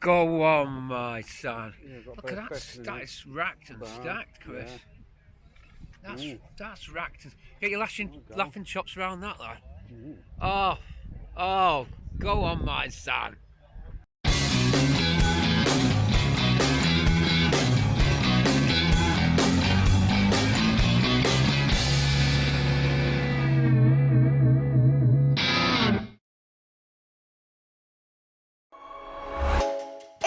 Go on, my son. Yeah, got Look both at best in that. it. It's racked and Bar, stacked, Chris. yeah. That's racked. Get your laughing chops around that, lad. Mm. Oh, go on, my son.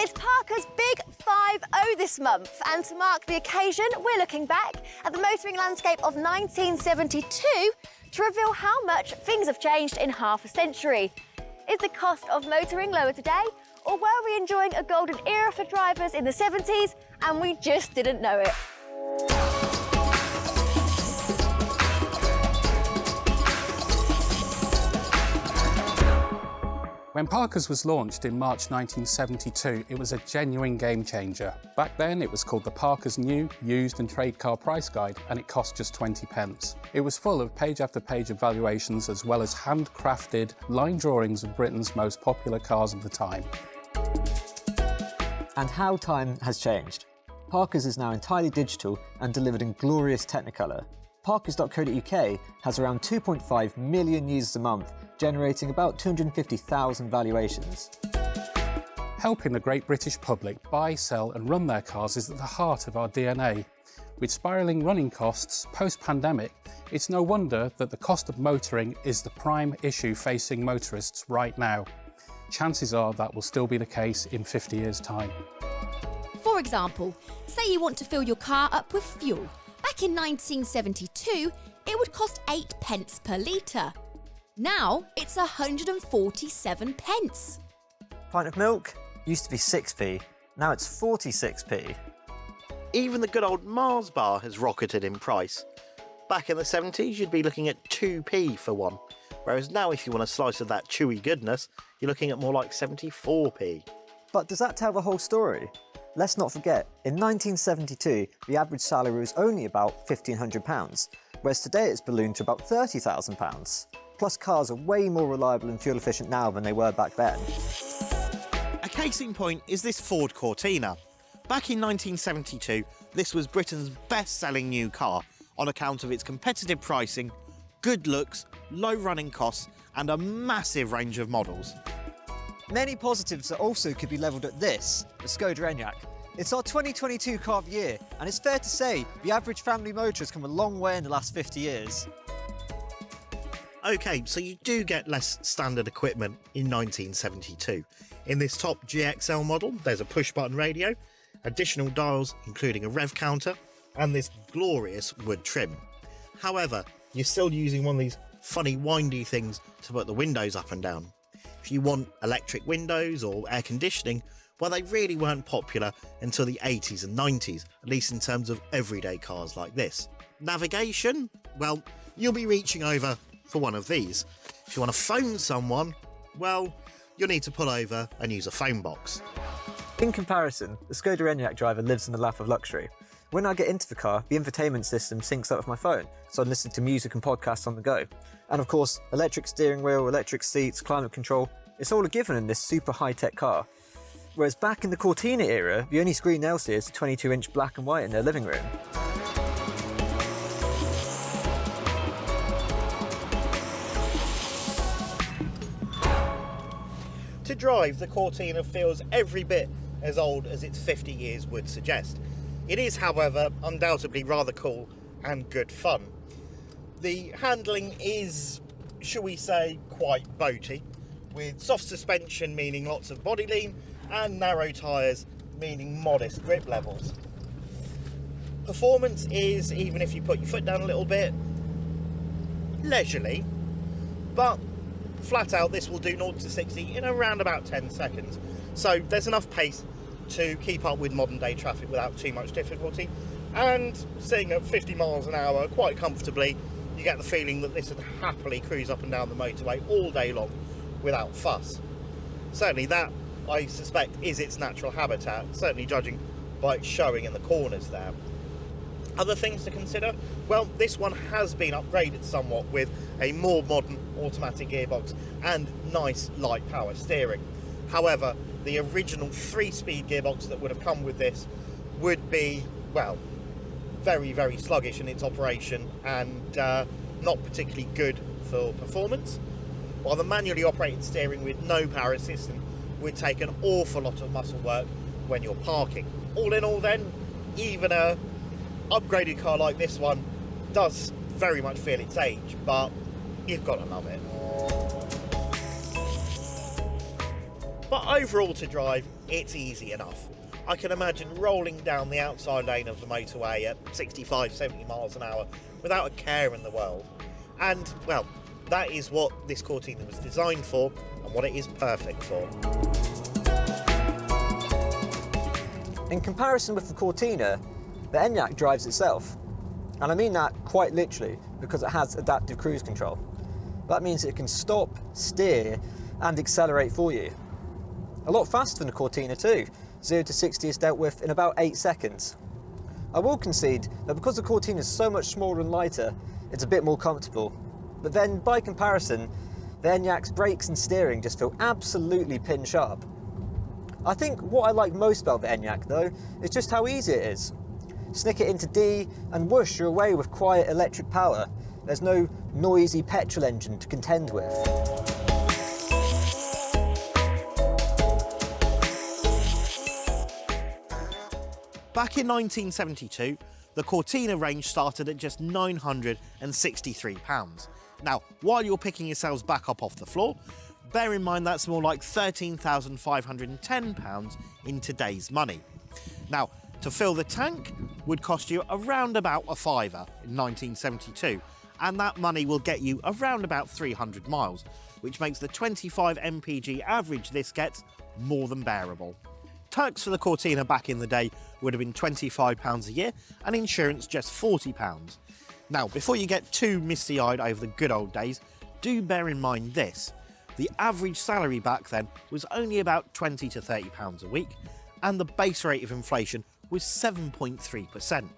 It's Parker's Big 5-0 this month, and to mark the occasion, we're looking back at the motoring landscape of 1972 to reveal how much things have changed in half a century. Is the cost of motoring lower today, or were we enjoying a golden era for drivers in the 70s and we just didn't know it? When Parker's was launched in March 1972, it was a genuine game changer. Back then, it was called the Parker's New, Used and Trade Car Price Guide, and it cost just 20 pence. It was full of page after page of valuations, as well as handcrafted line drawings of Britain's most popular cars of the time. And how time has changed. Parker's is now entirely digital and delivered in glorious Technicolor. Parkers.co.uk has around 2.5 million users a month, generating about 250,000 valuations. Helping the great British public buy, sell and run their cars is at the heart of our DNA. With spiralling running costs post-pandemic, it's no wonder that the cost of motoring is the prime issue facing motorists right now. Chances are that will still be the case in 50 years' time. For example, say you want to fill your car up with fuel. Back in 1972, it would cost 8 pence per litre. Now it's 147 pence. Pint of milk used to be 6p, now it's 46p. Even the good old Mars bar has rocketed in price. Back in the 70s, you'd be looking at 2p for one, whereas now if you want a slice of that chewy goodness, you're looking at more like 74p. But does that tell the whole story? Let's not forget, in 1972, the average salary was only about £1,500, whereas today it's ballooned to about £30,000. Plus, cars are way more reliable and fuel efficient now than they were back then. A case in point is this Ford Cortina. Back in 1972, this was Britain's best-selling new car on account of its competitive pricing, good looks, low running costs, and a massive range of models. Many positives that also could be levelled at this, the Skoda Enyaq. It's our 2022 car of the year, and it's fair to say the average family motor has come a long way in the last 50 years. Okay, so you do get less standard equipment in 1972. In this top GXL model, there's a push-button radio, additional dials including a rev counter, and this glorious wood trim. However, you're still using one of these funny windy things to put the windows up and down. If you want electric windows or air conditioning, well, they really weren't popular until the 80s and 90s, at least in terms of everyday cars like this. Navigation? Well, you'll be reaching over for one of these. If you want to phone someone, well, you'll need to pull over and use a phone box. In comparison, the Skoda Enyaq driver lives in the lap of luxury. When I get into the car, the infotainment system syncs up with my phone, so I listen to music and podcasts on the go. And of course, electric steering wheel, electric seats, climate control, it's all a given in this super high-tech car. Whereas back in the Cortina era, the only screen they'll see is the 22-inch black and white in their living room. To drive, the Cortina feels every bit as old as its 50 years would suggest. It is, however, undoubtedly rather cool and good fun. The handling is, shall we say, quite boaty, with soft suspension meaning lots of body lean and narrow tyres meaning modest grip levels. Performance is, even if you put your foot down a little bit, leisurely, but flat out this will do 0 to 60 in around about 10 seconds. So there's enough pace to keep up with modern day traffic without too much difficulty, and sitting at 50 miles an hour quite comfortably, you get the feeling that this would happily cruise up and down the motorway all day long without fuss. Certainly that, I suspect, is its natural habitat, certainly judging by its showing in the corners there. Other things to consider? Well, this one has been upgraded somewhat with a more modern automatic gearbox and nice light power steering. However, the original 3-speed gearbox that would have come with this would be, well, very, very sluggish in its operation and not particularly good for performance, while the manually operated steering with no power assistant would take an awful lot of muscle work when you're parking. All in all then, even a upgraded car like this one does very much feel its age, but you've got to love it. But overall to drive, it's easy enough. I can imagine rolling down the outside lane of the motorway at 65, 70 miles an hour without a care in the world. And, well, that is what this Cortina was designed for and what it is perfect for. In comparison with the Cortina, the Enyaq drives itself. And I mean that quite literally, because it has adaptive cruise control. That means it can stop, steer, and accelerate for you. A lot faster than the Cortina too. 0 to 60 is dealt with in about 8 seconds. I will concede that because the Cortina is so much smaller and lighter, it's a bit more comfortable. But then, by comparison, the Enyaq's brakes and steering just feel absolutely pin sharp. I think what I like most about the Enyaq though, is just how easy it is. Snick it into D and whoosh, you're away with quiet electric power. There's no noisy petrol engine to contend with. Back in 1972, the Cortina range started at just £963. Now, while you're picking yourselves back up off the floor, bear in mind that's more like £13,510 in today's money. Now, to fill the tank would cost you around about a £5 in 1972, and that money will get you around about 300 miles, which makes the 25 mpg average this gets more than bearable. Tax for the Cortina back in the day would have been £25 a year, and insurance just £40. Now, before you get too misty-eyed over the good old days, do bear in mind this. The average salary back then was only about £20 to £30 a week, and the base rate of inflation was 7.3%.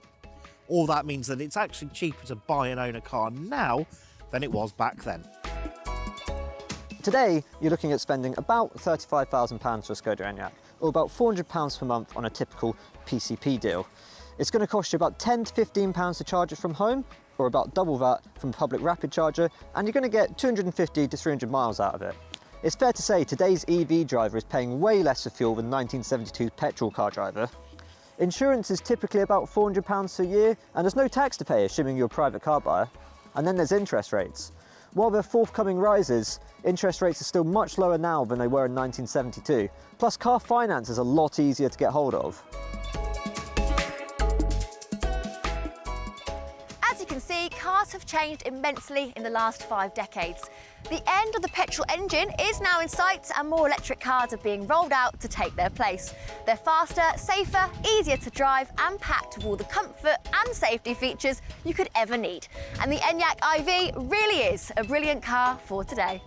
All that means that it's actually cheaper to buy and own a car now than it was back then. Today, you're looking at spending about £35,000 for a Skoda Enyaq, or about £400 per month on a typical PCP deal. It's going to cost you about £10 to £15 to charge it from home, or about double that from a public rapid charger, and you're going to get 250 to 300 miles out of it. It's fair to say today's EV driver is paying way less for fuel than 1972's petrol car driver. Insurance is typically about £400 a year, and there's no tax to pay, assuming you're a private car buyer. And then there's interest rates. While there are forthcoming rises, interest rates are still much lower now than they were in 1972. Plus, car finance is a lot easier to get hold of. As you can see, cars have changed immensely in the last 5 decades. The end of the petrol engine is now in sight, and more electric cars are being rolled out to take their place. They're faster, safer, easier to drive, and packed with all the comfort and safety features you could ever need. And the Enyaq iV really is a brilliant car for today.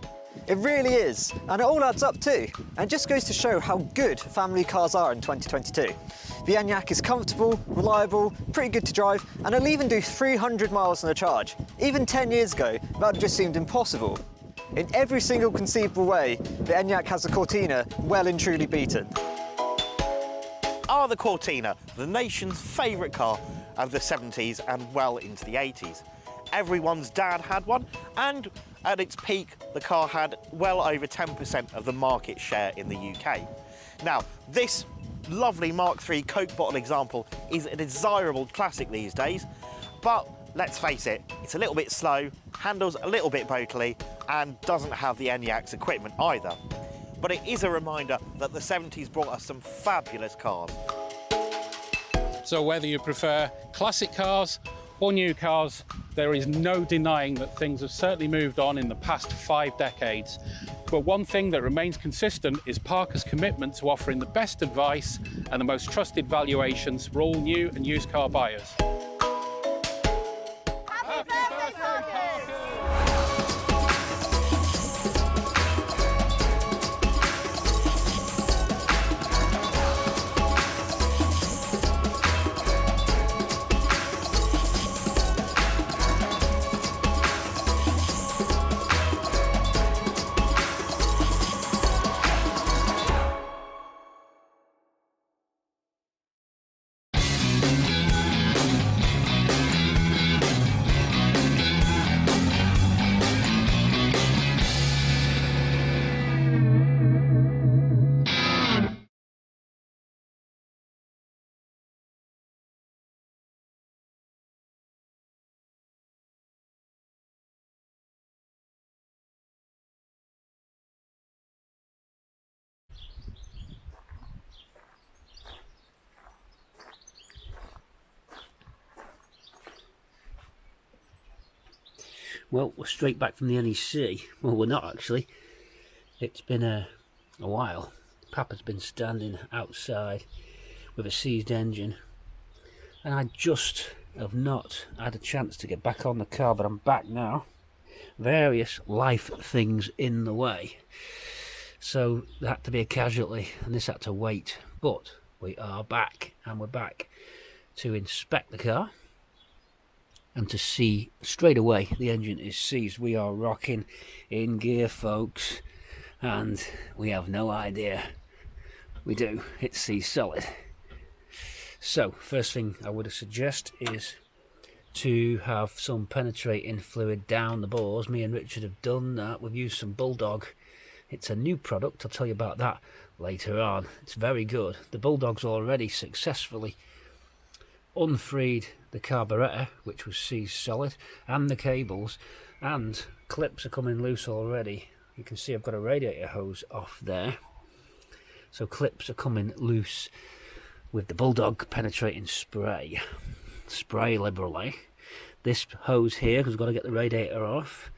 It really is, and it all adds up too. And just goes to show how good family cars are in 2022. The Enyaq is comfortable, reliable, pretty good to drive, and it'll even do 300 miles on a charge. Even 10 years ago, that just seemed impossible. In every single conceivable way, the Enyaq has the Cortina well and truly beaten. Are the Cortina the nation's favourite car of the 70s and well into the 80s? Everyone's dad had one, and at its peak, the car had well over 10% of the market share in the UK. Now, this lovely Mark III Coke bottle example is a desirable classic these days, but let's face it, it's a little bit slow, handles a little bit boatily, and doesn't have the Enyaq's equipment either. But it is a reminder that the 70s brought us some fabulous cars. So whether you prefer classic cars or new cars, there is no denying that things have certainly moved on in the past 5 decades. But one thing that remains consistent is Parker's commitment to offering the best advice and the most trusted valuations for all new and used car buyers. Happy birthday, Parker! Well, we're straight back from the NEC. Well, we're not actually. It's been a while. Papa's been standing outside with a seized engine, and I just have not had a chance to get back on the car, but I'm back now. Various life things in the way, so there had to be a casualty, and this had to wait. But we are back, and we're back to inspect the car and to see straight away the engine is seized. We are rocking in gear, folks, and we have no idea. We do, it's seized solid. So first thing I would suggest is to have some penetrating fluid down the bores. Me and Richard have done that. We've used some Bulldog. It's a new product, I'll tell you about that later on. It's very good. The Bulldog's already successfully unfreed the carburettor, which was seized solid, and the cables, and clips are coming loose already. You can see I've got a radiator hose off there, so clips are coming loose with the Bulldog penetrating spray liberally. This hose here, because we've got to get the radiator off,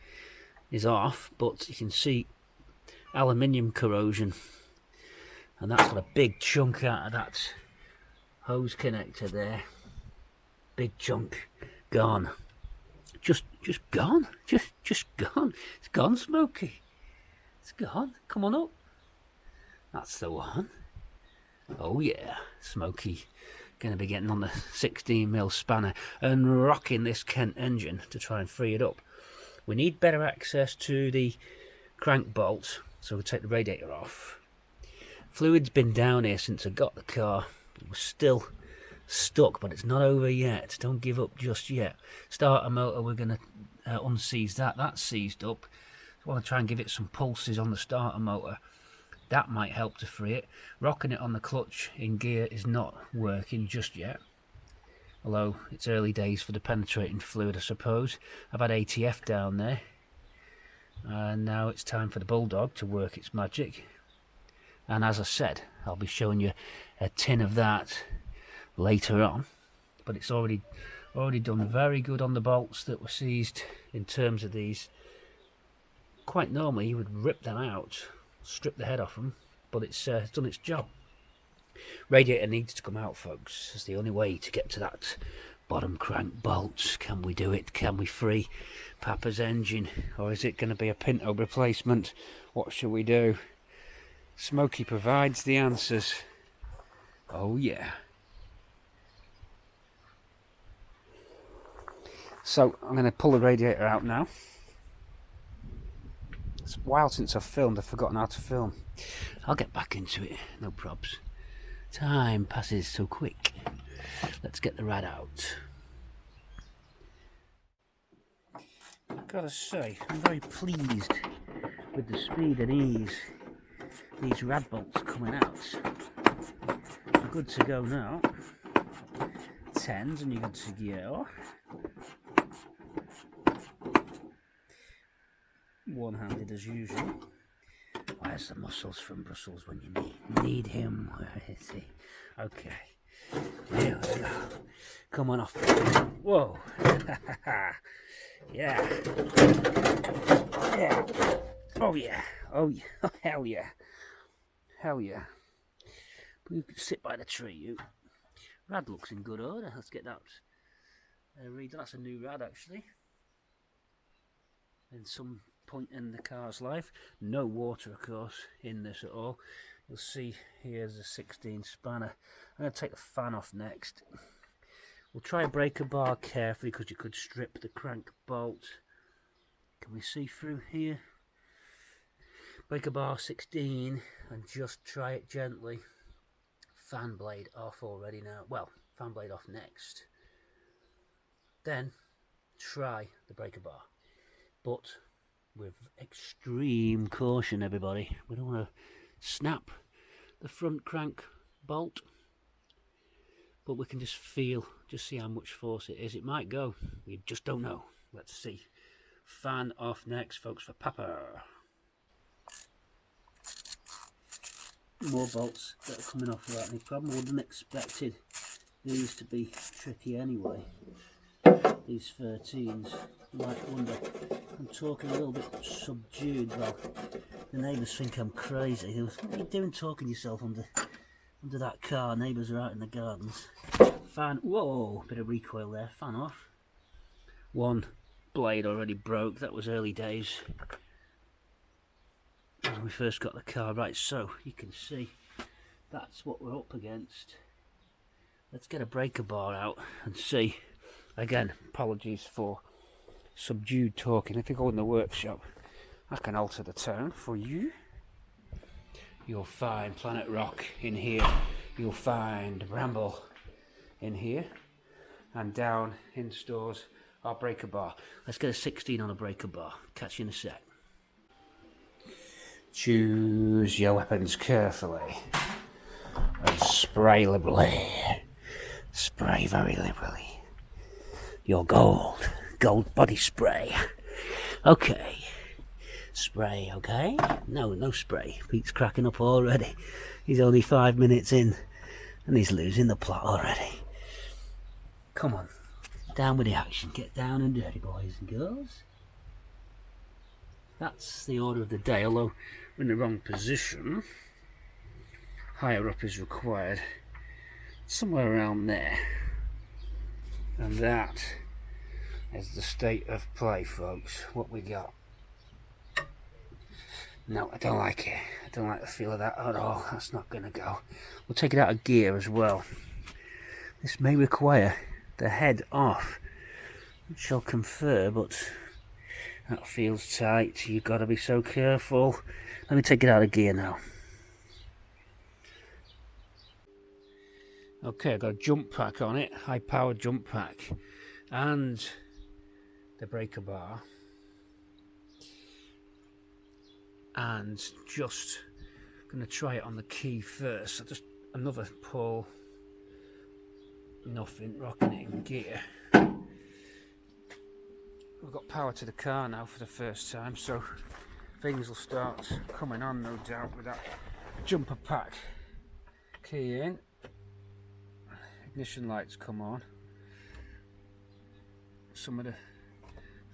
is off, but you can see aluminium corrosion, and that's got a big chunk out of that hose connector there. Big chunk gone. Just gone. Just gone. It's gone, Smokey. It's gone. Come on up. That's the one. Oh yeah, Smokey going to be getting on the 16mm spanner and rocking this Kent engine to try and free it up. We need better access to the crank bolt, so we'll take the radiator off. Fluid's been down here since I got the car. We're still stuck, but it's not over yet. Don't give up just yet. Starter motor, we're going to unseize that. That's seized up. I want to try and give it some pulses on the starter motor. That might help to free it. Rocking it on the clutch in gear is not working just yet, although it's early days for the penetrating fluid, I suppose. I've had ATF down there, and now it's time for the Bulldog to work its magic. And as I said, I'll be showing you a tin of that later on, but it's already done very good on the bolts that were seized. In terms of these, quite normally you would rip them out, strip the head off them, but it's done its job. Radiator needs to come out, folks. It's the only way to get to that bottom crank bolts. Can we do it? Can we free Papa's engine, or is it going to be a Pinto replacement? What shall we do? Smokey provides the answers. Oh yeah. So I'm going to pull the radiator out now. It's a while since I've filmed. I've forgotten how to film. I'll get back into it. No probs. Time passes so quick. Let's get the rad out. I've got to say, I'm very pleased with the speed and ease these rad bolts coming out. You're good to go now. 10s and you're good to go. One-handed as usual. Where's the muscles from Brussels when you need him? Where is he? Okay. Here we go. Come on off. Whoa. Yeah. Yeah. Oh yeah. Oh yeah. Oh, hell yeah. Hell yeah. You can sit by the tree, you. Rad looks in good order. Let's get that redone. That's a new rad actually. In some point in the car's life. No water, of course, in this at all. You'll see here's a 16 spanner. I'm going to take the fan off next. We'll try a breaker bar carefully because you could strip the crank bolt. Can we see through here? Breaker bar 16 and just try it gently. Fan blade off already now. Well, fan blade off next. Then try the breaker bar. But with extreme caution, everybody. We don't want to snap the front crank bolt, but we can just see how much force it is. It might go, we just don't know. Let's see. Fan off next, folks, for PAPPA. More bolts that are coming off without any problem. I wouldn't expected these to be tricky anyway. These 13s, you might wonder I'm talking a little bit subdued. Well, the neighbours think I'm crazy. What are you doing talking yourself under that car? Neighbours are out in the gardens. Fan, whoa, bit of recoil there, fan off. One blade already broke, that was early days when we first got the car. Right, so you can see that's what we're up against. Let's get a breaker bar out and see. Again, apologies for subdued talking. If you go in the workshop, I can alter the tone for you. You'll find Planet Rock in here, you'll find Ramble in here, and down in stores our breaker bar. Let's get a 16 on a breaker bar. Catch you in a sec. Choose your weapons carefully and spray liberally. Spray very liberally. Your gold body spray. Okay. Spray, okay? No spray. Pete's cracking up already. He's only 5 minutes in and he's losing the plot already. Come on, down with the action. Get down and dirty, boys and girls. That's the order of the day, although we're in the wrong position. Higher up is required. Somewhere around there. And that is the state of play, folks. What we got. No, I don't like it. I don't like the feel of that at all. That's not going to go. We'll take it out of gear as well. This may require the head off, which I'll confer, but that feels tight. You've got to be so careful. Let me take it out of gear now. Okay, I've got a jump pack on it, high power jump pack, and the breaker bar. And just going to try it on the key first. So just another pull, nothing, rocking it in gear. We've got power to the car now for the first time, so things will start coming on, no doubt, with that jumper pack. Key in, ignition lights come on. Some of the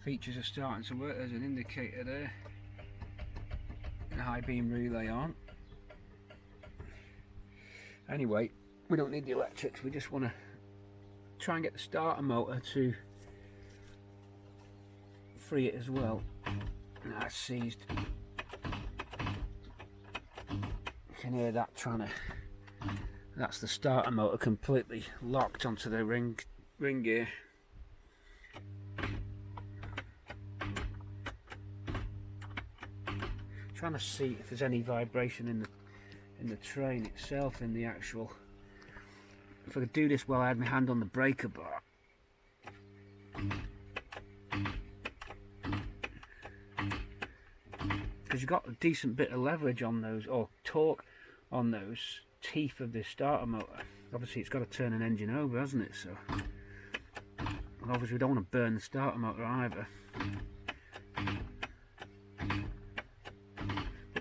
features are starting to work. There's an indicator there. High beam relay on. Anyway, we don't need the electrics, we just want to try and get the starter motor to free it as well. That's seized. You can hear that trying to, that's the starter motor completely locked onto the ring gear. Trying to see if there's any vibration in the train itself, in the actual. If I could do this while I had my hand on the breaker bar. Because you've got a decent bit of leverage on those, or torque on those teeth of this starter motor. Obviously it's got to turn an engine over, hasn't it? So, and obviously we don't want to burn the starter motor either.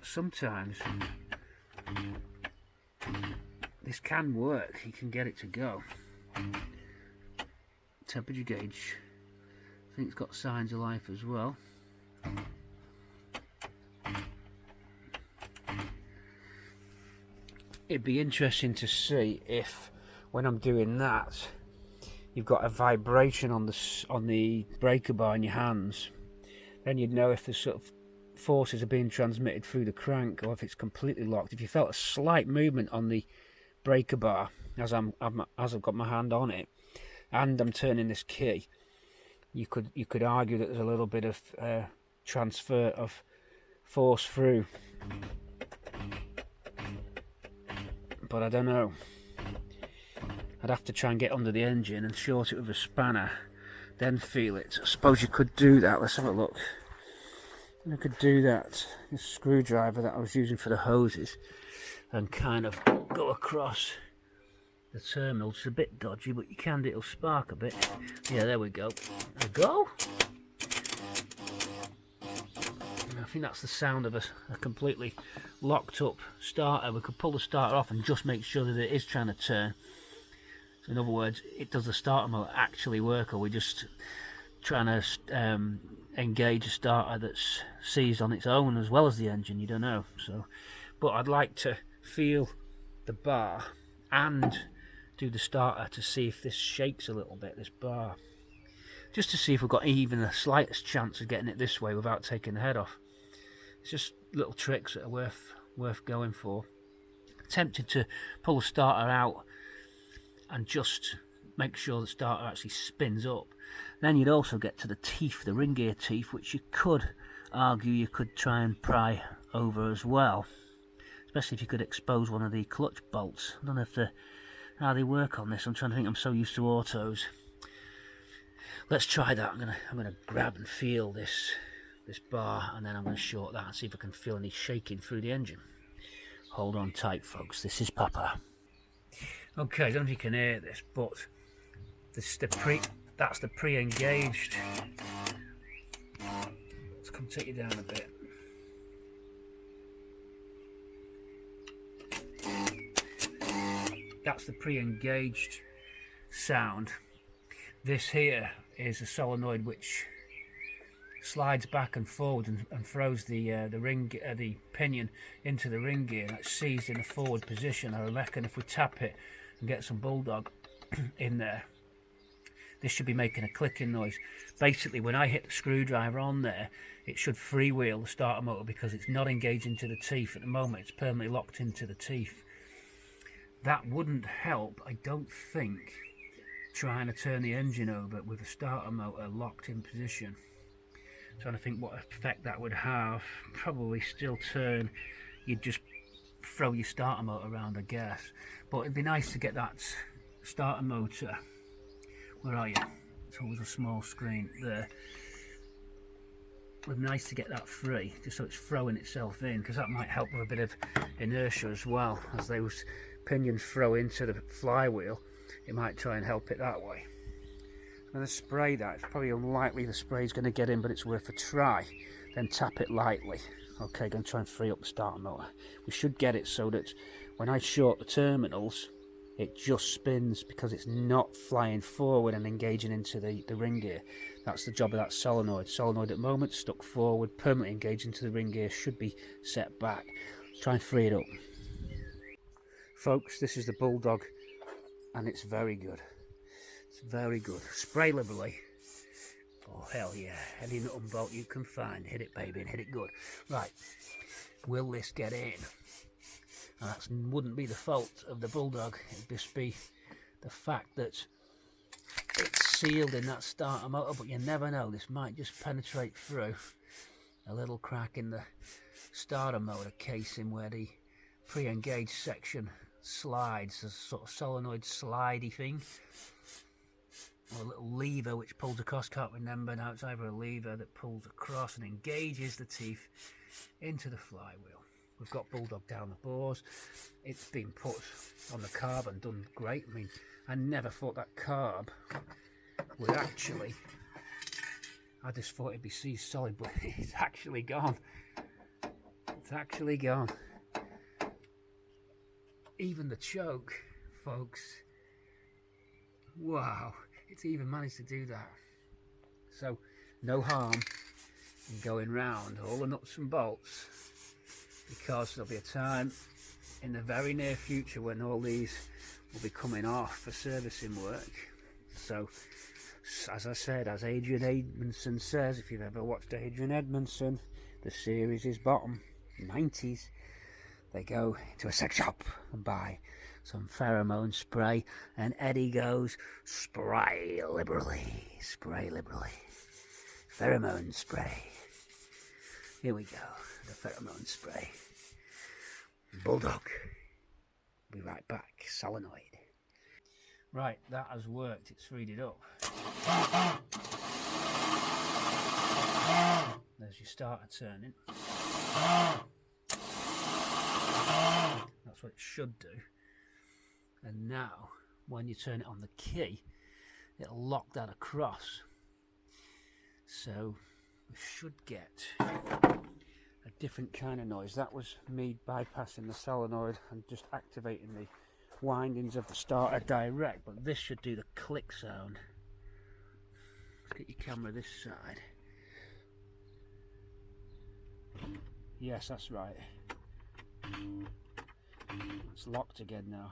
Sometimes this can work, you can get it to go. Temperature gauge, I think it's got signs of life as well. It'd be interesting to see if, when I'm doing that, you've got a vibration on the breaker bar in your hands. Then you'd know if there's sort of forces are being transmitted through the crank, or if it's completely locked. If you felt a slight movement on the breaker bar as I've got my hand on it and I'm turning this key, you could argue that there's a little bit of transfer of force through, but I don't know. I'd have to try and get under the engine and short it with a spanner, then feel it. I suppose you could do that. Let's have a look. I could do that, this screwdriver that I was using for the hoses, and kind of go across the terminal. It's a bit dodgy, but you can, it'll spark a bit. Yeah, there we go. There we go. And I think that's the sound of a completely locked up starter. We could pull the starter off and just make sure that it is trying to turn. So in other words, does the starter motor actually work, or are we just trying to engage a starter that's seized on its own as well as the engine, you don't know. So, but I'd like to feel the bar and do the starter to see if this shakes a little bit, this bar, just to see if we've got even the slightest chance of getting it this way without taking the head off. It's just little tricks that are worth going for. Tempted to pull the starter out and just make sure the starter actually spins up. Then you'd also get to the teeth, the ring gear teeth, which you could argue you could try and pry over as well, especially if you could expose one of the clutch bolts. I don't know if how they work on this. I'm trying to think. I'm so used to autos. Let's try that. I'm gonna grab and feel this bar, and then I'm going to short that and see if I can feel any shaking through the engine. Hold on tight, folks. This is PAPPA. Okay, I don't know if you can hear this, but that's the pre-engaged. Let's come take you down a bit. That's the pre-engaged sound. This here is a solenoid which slides back and forward and throws the pinion into the ring gear. That's seized in a forward position. I reckon if we tap it and get some bulldog in there, this should be making a clicking noise. Basically, when I hit the screwdriver on there, it should freewheel the starter motor because it's not engaged into the teeth at the moment. It's permanently locked into the teeth. That wouldn't help, I don't think, trying to turn the engine over with the starter motor locked in position. Trying to think what effect that would have. Probably still turn. You'd just throw your starter motor around, I guess. But it'd be nice to get that starter motor. Where are you? It's always a small screen there. It'd be nice to get that free, just so it's throwing itself in, because that might help with a bit of inertia as well. As those pinions throw into the flywheel, it might try and help it that way. I'm going to spray that. It's probably unlikely the spray's going to get in, but it's worth a try. Then tap it lightly. Okay, going to try and free up the starter motor. We should get it so that when I short the terminals, it just spins because it's not flying forward and engaging into the ring gear. That's the job of that solenoid. Solenoid at the moment, stuck forward, permanently engaged into the ring gear, should be set back. Let's try and free it up. Folks, this is the Bulldog, and it's very good. It's very good. Spray liberally. Oh, hell yeah. Any nut and bolt you can find. Hit it, baby, and hit it good. Right. Will this get in? And that wouldn't be the fault of the Bulldog. It'd just be the fact that it's sealed in that starter motor, but you never know. This might just penetrate through a little crack in the starter motor casing where the pre-engaged section slides. A sort of solenoid slidey thing. Or a little lever which pulls across, can't remember now. It's either a lever that pulls across and engages the teeth into the flywheel. We've got Bulldog down the bores. It's been put on the carb and done great. I mean, I never thought that carb would actually, I just thought it'd be seized solid, but it's actually gone. It's actually gone. Even the choke, folks. Wow, it's even managed to do that. So, no harm in going round all the nuts and bolts, because there'll be a time in the very near future when all these will be coming off for servicing work. So, as I said, as Adrian Edmondson says, if you've ever watched Adrian Edmondson, the series is bottom 90s. They go into a sex shop and buy some pheromone spray, and Eddie goes, spray liberally, pheromone spray. Here we go, the pheromone spray. Bulldog. Be right back. Solenoid. Right, that has worked. It's freed it up. There's your starter turning. That's what it should do. And now, when you turn it on the key, it'll lock that across. So, we should get a different kind of noise. That was me bypassing the solenoid and just activating the windings of the starter direct, but this should do the click sound. Let's get your camera this side. Yes, that's right. It's locked again now.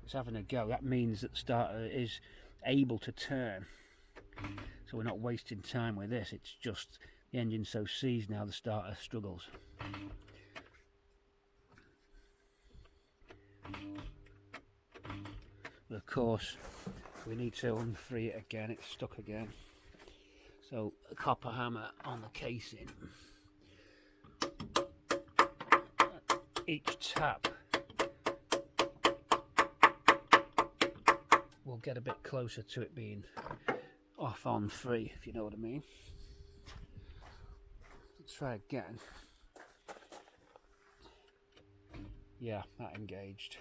It's having a go. That means that the starter is able to turn. So we're not wasting time with this. It's just the engine's so seized now the starter struggles. But of course, we need to unfree it again. It's stuck again. So a copper hammer on the casing. Each tap will get a bit closer to it being off on free, if you know what I mean. Let's try again. Yeah, that engaged.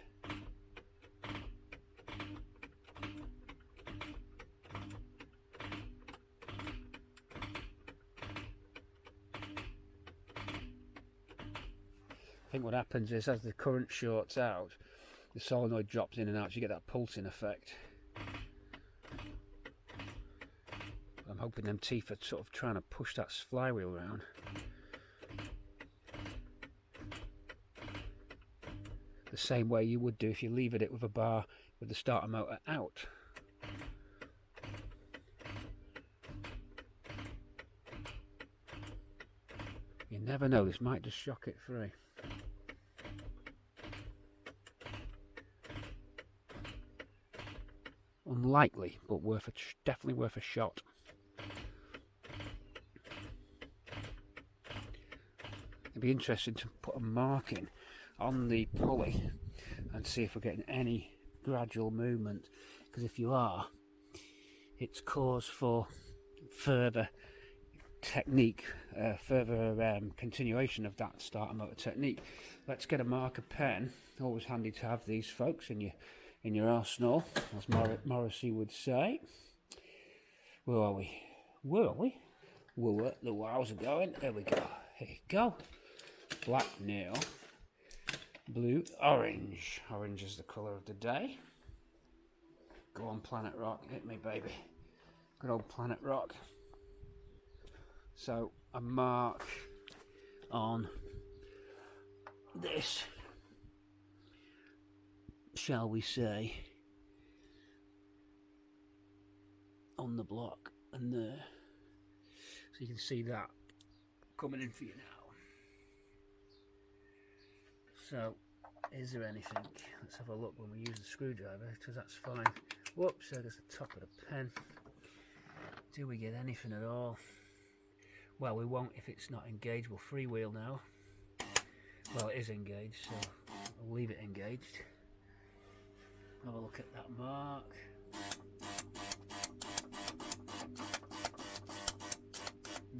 I think what happens is as the current shorts out, the solenoid drops in and out, so you get that pulsing effect. I'm hoping them teeth are sort of trying to push that flywheel around. The same way you would do if you levered it with a bar with the starter motor out. You never know, this might just shock it free. Unlikely, but definitely worth a shot. It'd be interesting to put a marking on the pulley and see if we're getting any gradual movement, because if you are, it's cause for further technique, further continuation of that starter motor technique. Let's get a marker pen. Always handy to have these, folks, in your arsenal, as Morrissey would say. Where are we? Where are we? Where the wows are going. There we go. Here you go. Black nail. Blue, orange. Orange is the colour of the day. Go on, Planet Rock. Hit me, baby. Good old Planet Rock. So, a mark on this, shall we say, on the block and there. So you can see that coming in for you now. So, is there anything? Let's have a look when we use the screwdriver, because that's fine. Whoops, there's the top of the pen. Do we get anything at all? Well, we won't if it's not engaged. We'll freewheel now. Well, it is engaged, so I'll leave it engaged. Have a look at that mark.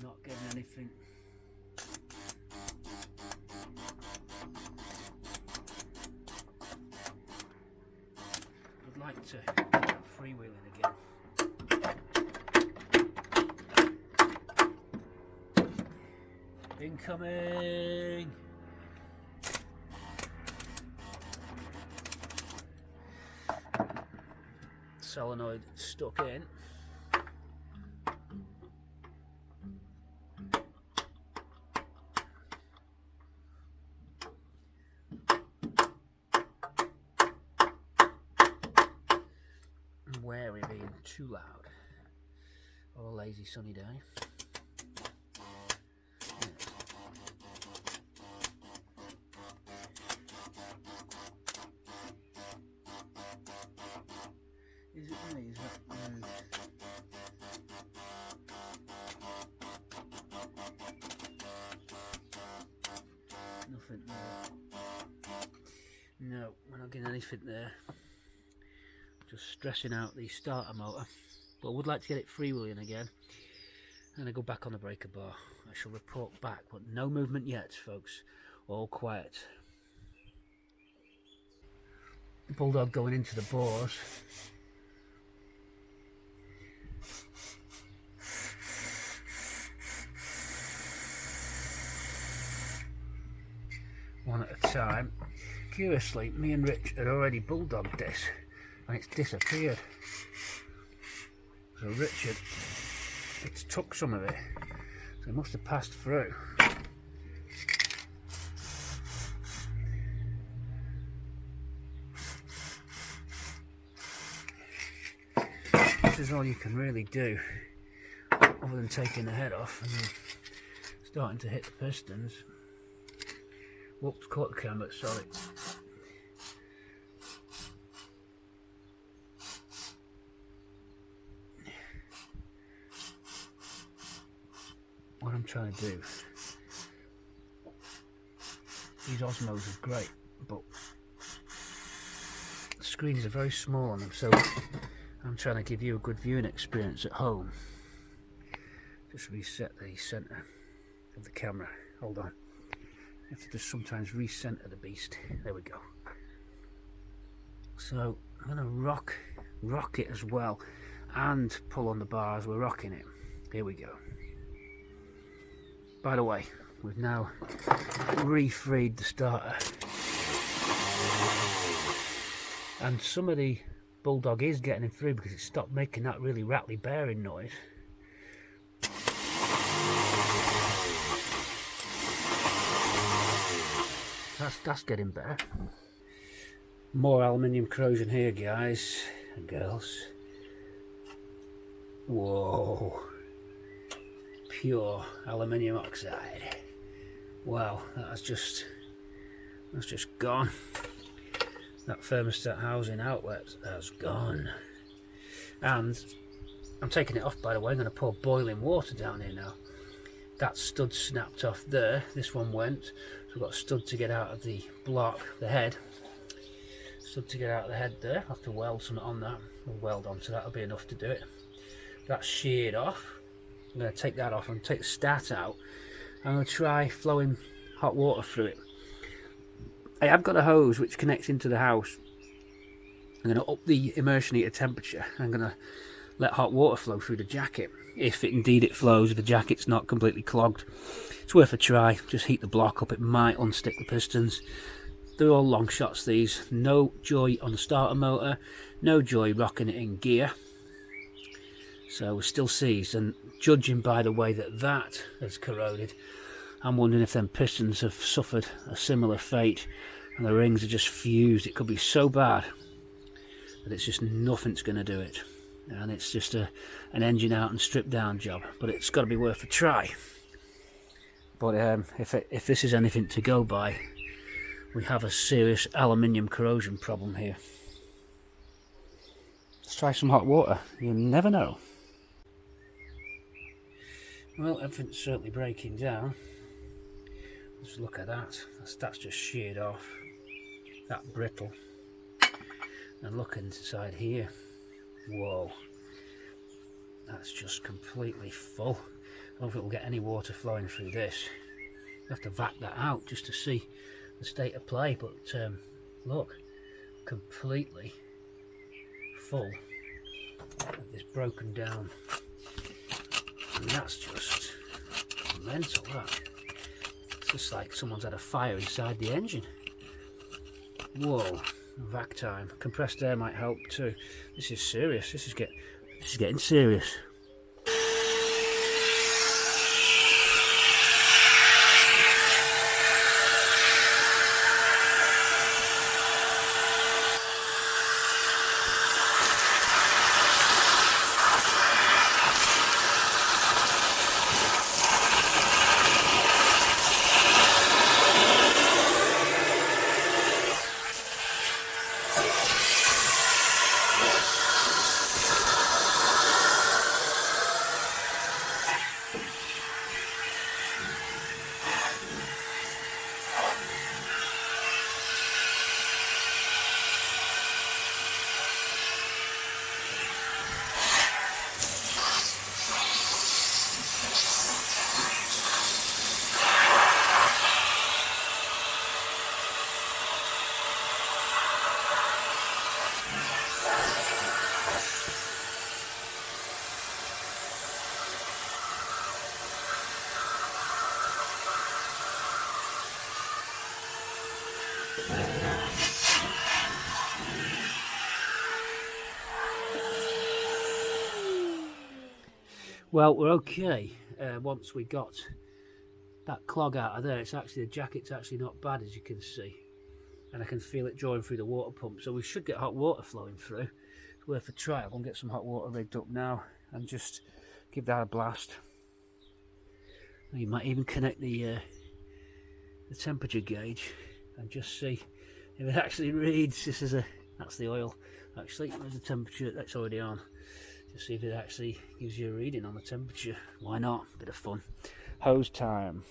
Not getting anything. I'd like to freewheeling again. Incoming! Solenoid stuck in. I'm wary of being too loud on a lazy sunny day. Is it me? Is that moved? Nothing there. No, we're not getting anything there. Just stressing out the starter motor. But I would like to get it freewheeling again. And I go back on the breaker bar. I shall report back, but no movement yet, folks. All quiet. Bulldog going into the bores. One at a time. Curiously, me and Rich had already bulldogged this and it's disappeared. So Richard, it's took some of it, so it must have passed through. This is all you can really do, other than taking the head off and then starting to hit the pistons. Whoops, caught the camera, sorry. What I'm trying to do, these Osmos are great, but the screens are very small on them, so I'm trying to give you a good viewing experience at home. Just reset the centre of the camera. Hold on. I have to just sometimes recenter the beast. There we go. So I'm going to rock it as well and pull on the bar as we're rocking it. Here we go. By the way, we've now refreed the starter. And some of the Bulldog is getting him through because it stopped making that really rattly bearing noise. That's getting better. More aluminium corrosion here, guys and girls. Whoa. Pure aluminium oxide. Wow, that's just gone. That thermostat housing outlet has gone. And I'm taking it off, by the way. I'm going to pour boiling water down here now. That stud snapped off there. This one went. So we've got a stud to get out of the block, the head. Stud to get out of the head there. I'll have to weld something on that. We'll weld onto that. That'll be enough to do it. That's sheared off. I'm going to take that off and take the stat out. I'm going to try flowing hot water through it. I have got a hose which connects into the house. I'm going to up the immersion heater temperature. I'm going to let hot water flow through the jacket. If indeed it flows, if the jacket's not completely clogged. It's worth a try. Just heat the block up. It might unstick the pistons. They're all long shots, these. No joy on the starter motor. No joy rocking it in gear. So we're still seized. And judging by the way that has corroded, I'm wondering if them pistons have suffered a similar fate and the rings are just fused. It could be so bad that it's just nothing's going to do it. And it's just an engine out and stripped down job. But it's got to be worth a try. But if this is anything to go by, we have a serious aluminium corrosion problem here. Let's try some hot water. You never know. Well, everything's certainly breaking down. Let's look at that. That's just sheared off. That brittle. And look inside here. Whoa. That's just completely full. I don't think we'll get any water flowing through this. We'll have to vac that out just to see the state of play. But look, completely full of this broken down. And that's just mental, that. It's just like someone's had a fire inside the engine. Whoa, vac time. Compressed air might help too. This is serious. This is getting serious. Well, we're okay. Once we got that clog out of there, it's actually, the jacket's actually not bad, as you can see, and I can feel it drawing through the water pump, so we should get hot water flowing through. It's worth a try. I'll go and get some hot water rigged up now and just give that a blast. You might even connect the temperature gauge and just see if it actually reads. That's the oil actually. There's the temperature that's already on. Just see if it actually gives you a reading on the temperature. Why not? Bit of fun. Hose time.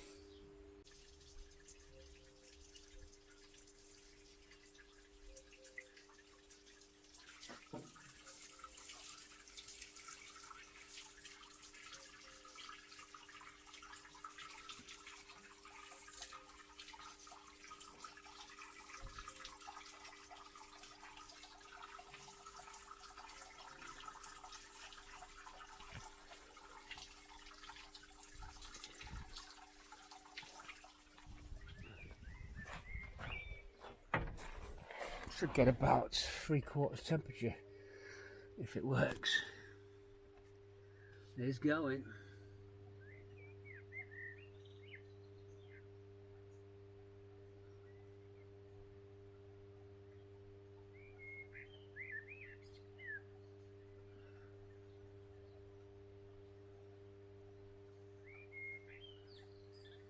Should get about 3/4 temperature if it works. It's going.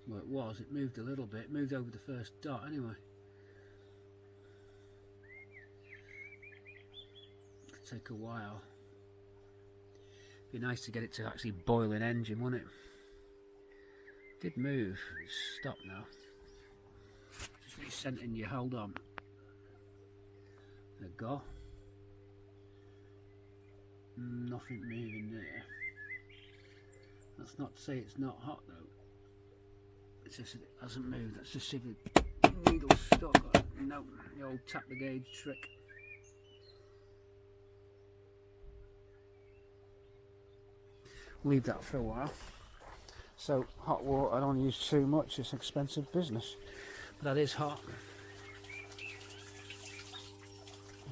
Well, it moved a little bit. It moved over the first dot anyway. Take a while. Be nice to get it to actually boil an engine, wouldn't it? Did move. It's stopped now. Just recenting you. Hold on. There we go. Nothing moving there. That's not to say it's not hot though. It's just it hasn't moved. Let's just see if the needle's stuck. No, the old tap the gauge trick. Leave that for a while. So hot water, I don't use too much, it's expensive business, but that is hot.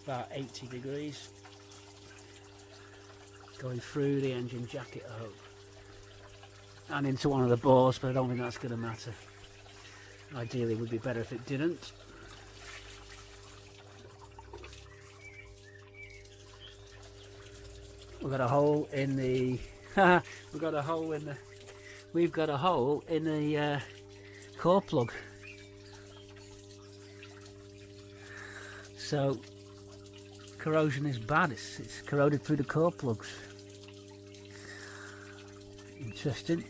About 80 degrees. Going through the engine jacket, I hope, and into one of the bores, but I don't think that's going to matter. Ideally it would be better if it didn't. We've got a hole in the we've got a hole in the core plug, so corrosion is bad. It's corroded through the core plugs. Interesting.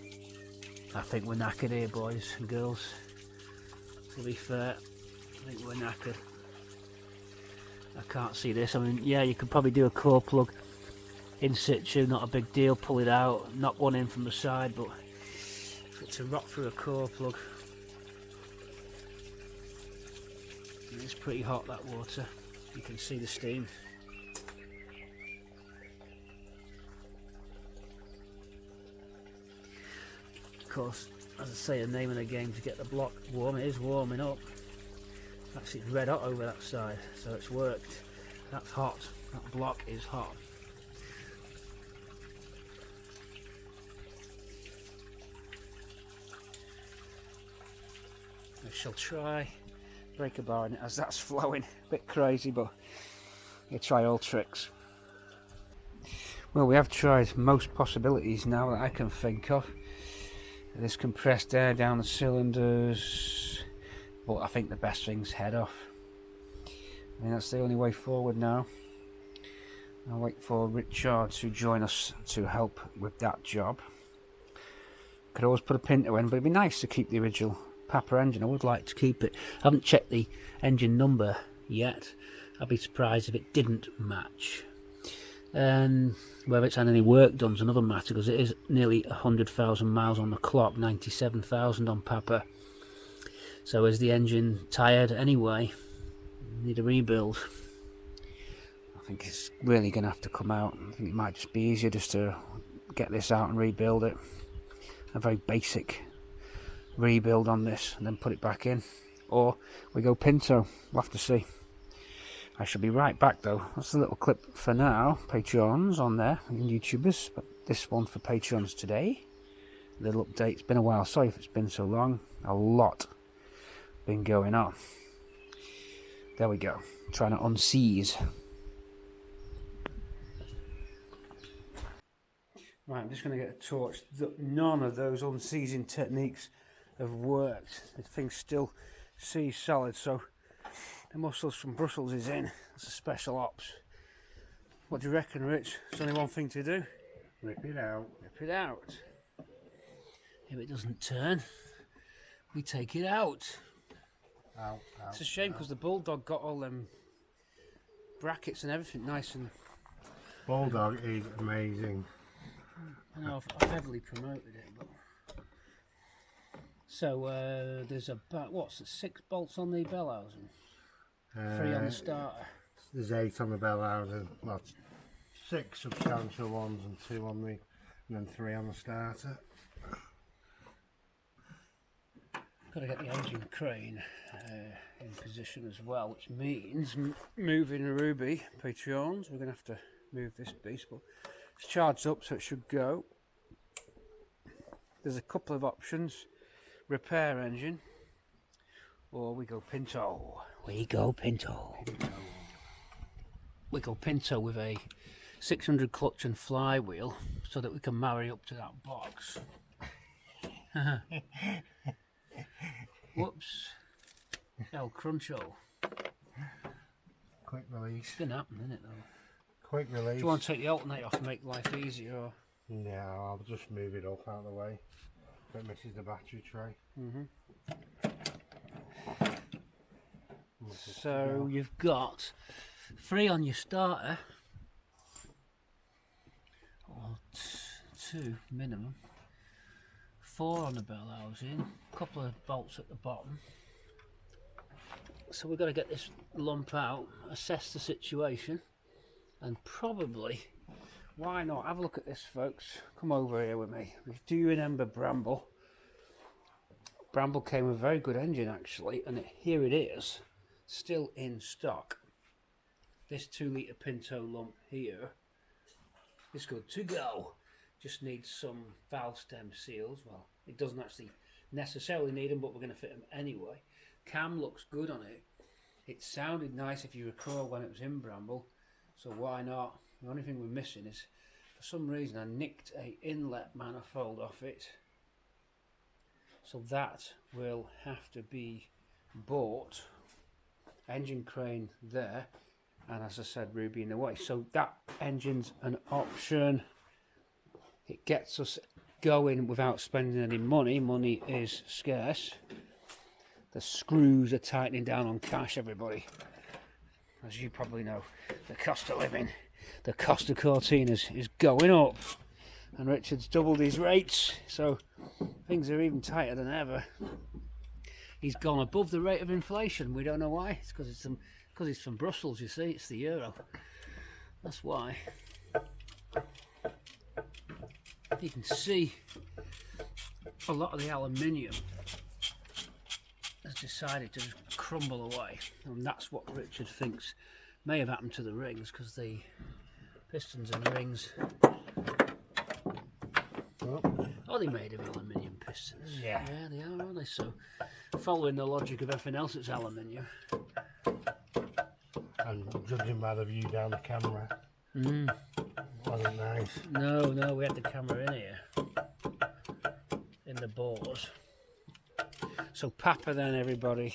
I think we're knackered here, boys and girls. To be fair, I think we're knackered. I can't see this. I mean, yeah, you could probably do a core plug in situ, not a big deal, pull it out, knock one in from the side, but to rot through a core plug, it's pretty hot, that water. You can see the steam. Of course, as I say, the name of the game to get the block warm. It is warming up. Actually, it's red hot over that side, so it's worked. That's hot. That block is hot. I shall try break a bar in it as that's flowing. A bit crazy, but you try all tricks. Well, we have tried most possibilities now that I can think of. This compressed air down the cylinders, but I think the best thing's head off. I mean, that's the only way forward now. I'll wait for Richard to join us to help with that job. Could always put a Pinto in, but it'd be nice to keep the original PAPPA engine. I would like to keep it. I haven't checked the engine number yet. I'd be surprised if it didn't match. And whether it's had any work done is another matter, because it is nearly 100,000 miles on the clock, 97,000 on PAPPA. So is the engine tired anyway? Need a rebuild. I think it's really going to have to come out. I think it might just be easier just to get this out and rebuild it. A very basic rebuild on this and then put it back in, or we go Pinto. We'll have to see. I shall be right back though. That's a little clip for now. Patreons on there, and YouTubers, but this one for Patreons today. Little update. It's been a while. Sorry if it's been so long. A lot been going on. There we go. Trying to unseize. Right, I'm just going to get a torch. None of those unseizing techniques have worked. The thing's still seized solid, so the muscles from Brussels is in. It's a special ops. What do you reckon, Rich? There's only one thing to do. Rip it out. Rip it out. If it doesn't turn, we take it out. Out, It's a shame because the Bulldog got all them brackets and everything nice and... Bulldog is amazing. I know I've heavily promoted it, but... So there's about, what's it, 6 bolts on the bell housing? 3 on the starter. There's 8 on the bell housing. Well, 6 substantial ones and 2 on the, and then 3 on the starter. Got to get the engine crane in position as well, which means moving Ruby Patreons. We're going to have to move this beast, but it's charged up, so it should go. There's a couple of options: repair engine, or we go Pinto. We go Pinto. We go Pinto with a 600 clutch and flywheel, so that we can marry up to that box. Whoops. El Cruncho. Quick release. It's going to happen, isn't it, though? Quick release. Do you want to take the alternator off and make life easier? Or? No, I'll just move it up out of the way. It misses the battery tray. So you've got 3 on your starter, or 2 minimum. 4 on the bell housing, a couple of bolts at the bottom. So we've got to get this lump out, assess the situation, and probably, why not, have a look at this, folks. Come over here with me. Do you remember Bramble? Bramble came with a very good engine actually, and here it is, still in stock. This 2 litre Pinto lump here is good to go. Just needs some valve stem seals. Well, it doesn't actually necessarily need them, but we're going to fit them anyway. Cam looks good on it. It sounded nice if you recall when it was in Bramble, so why not? The only thing we're missing is, for some reason, I nicked a inlet manifold off it, so that will have to be bought. Engine crane there, and as I said, Ruby in the way. So that engine's an option. It gets us going without spending any money. Money is scarce. The screws are tightening down on cash, everybody. As you probably know, the cost of living, the cost of Cortinas is going up. And Richard's doubled his rates, so things are even tighter than ever. He's gone above the rate of inflation. We don't know why. It's because it's from Brussels, you see. It's the euro. That's why. You can see a lot of the aluminium has decided to just crumble away, and that's what Richard thinks may have happened to the rings, because the pistons and rings are they made of aluminium pistons? Yeah. Yeah, they are, aren't they? So following the logic of everything else, it's aluminium. And judging by the view down the camera, wasn't nice. No, we had the camera in here, in the bores. So PAPPA then, everybody,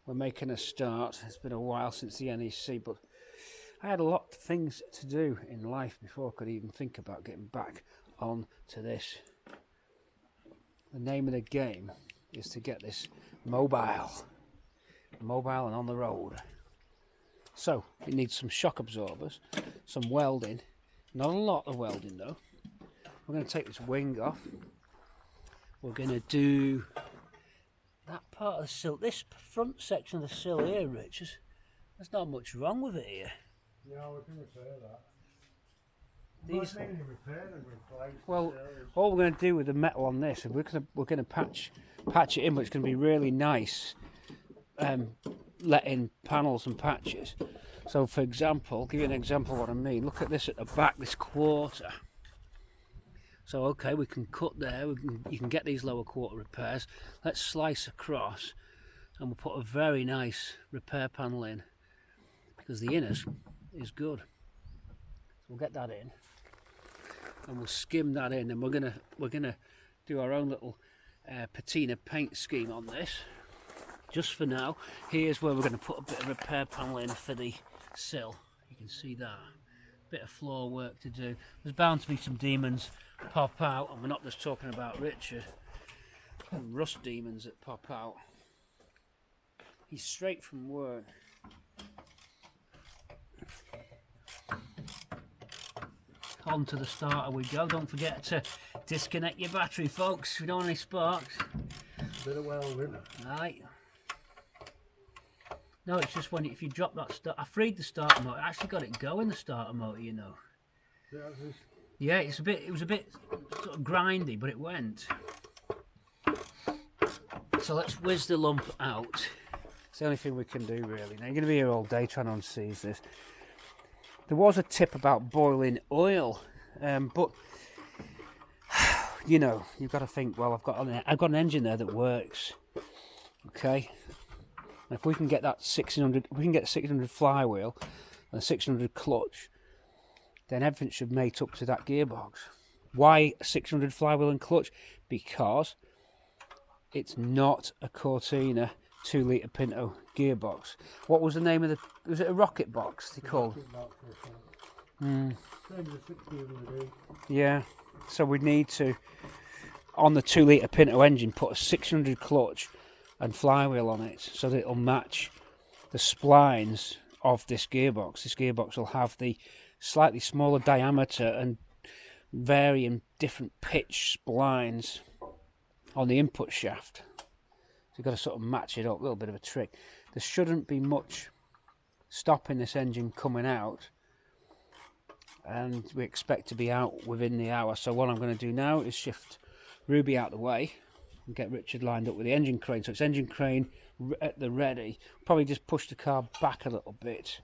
we're making a start. It's been a while since the NEC, but I had a lot of things to do in life before I could even think about getting back on to this. The name of the game is to get this mobile and on the road. So it needs some shock absorbers, some welding, not a lot of welding though. We're going to take this wing off. We're going to do that part of the sill, this front section of the sill here, Rich, there's not much wrong with it here. Yeah, we can repair that. These, Mainly repair and replace. well, all we're going to do with the metal on this, we're going to patch it in, but it's going to be really nice, letting panels and patches. So for example, I'll give you an example of what I mean. Look at this at the back, this quarter. So okay, we can cut there, you can get these lower quarter repairs. Let's slice across and we'll put a very nice repair panel in, because the inners is good. So we'll get that in and we'll skim that in, and we're gonna do our own little patina paint scheme on this. Just for now, here's where we're going to put a bit of repair panel in for the sill. You can see that. Bit of floor work to do. There's bound to be some demons pop out, and we're not just talking about Richard. Rust demons that pop out. He's straight from work. On to the starter we go. Don't forget to disconnect your battery, folks. We don't want any sparks. Bit of welding. Right. No, it's just when if you drop that start. I freed the starter motor. I actually got it going, the starter motor, you know. Yeah, it was a bit sort of grindy, but it went. So let's whiz the lump out. It's the only thing we can do, really. Now you're going to be here all day trying to unseize this. There was a tip about boiling oil, but you know, you've got to think. Well, I've got an engine there that works. Okay, and if we can get that 1600, we can get 600 flywheel and 600 clutch, then everything should mate up to that gearbox. Why 600 flywheel and clutch? Because it's not a Cortina 2-litre Pinto gearbox. What was the name of the? Was it a rocket box? They called. Yeah. So we need to, on the 2-litre Pinto engine, put a 600 clutch and flywheel on it, so that it'll match the splines of this gearbox. This gearbox will have the slightly smaller diameter and varying different pitch splines on the input shaft. You've got to sort of match it up, a little bit of a trick. There shouldn't be much stopping this engine coming out, and we expect to be out within the hour. So what I'm going to do now is shift Ruby out the way and get Richard lined up with the engine crane. So it's engine crane at the ready. Probably just push the car back a little bit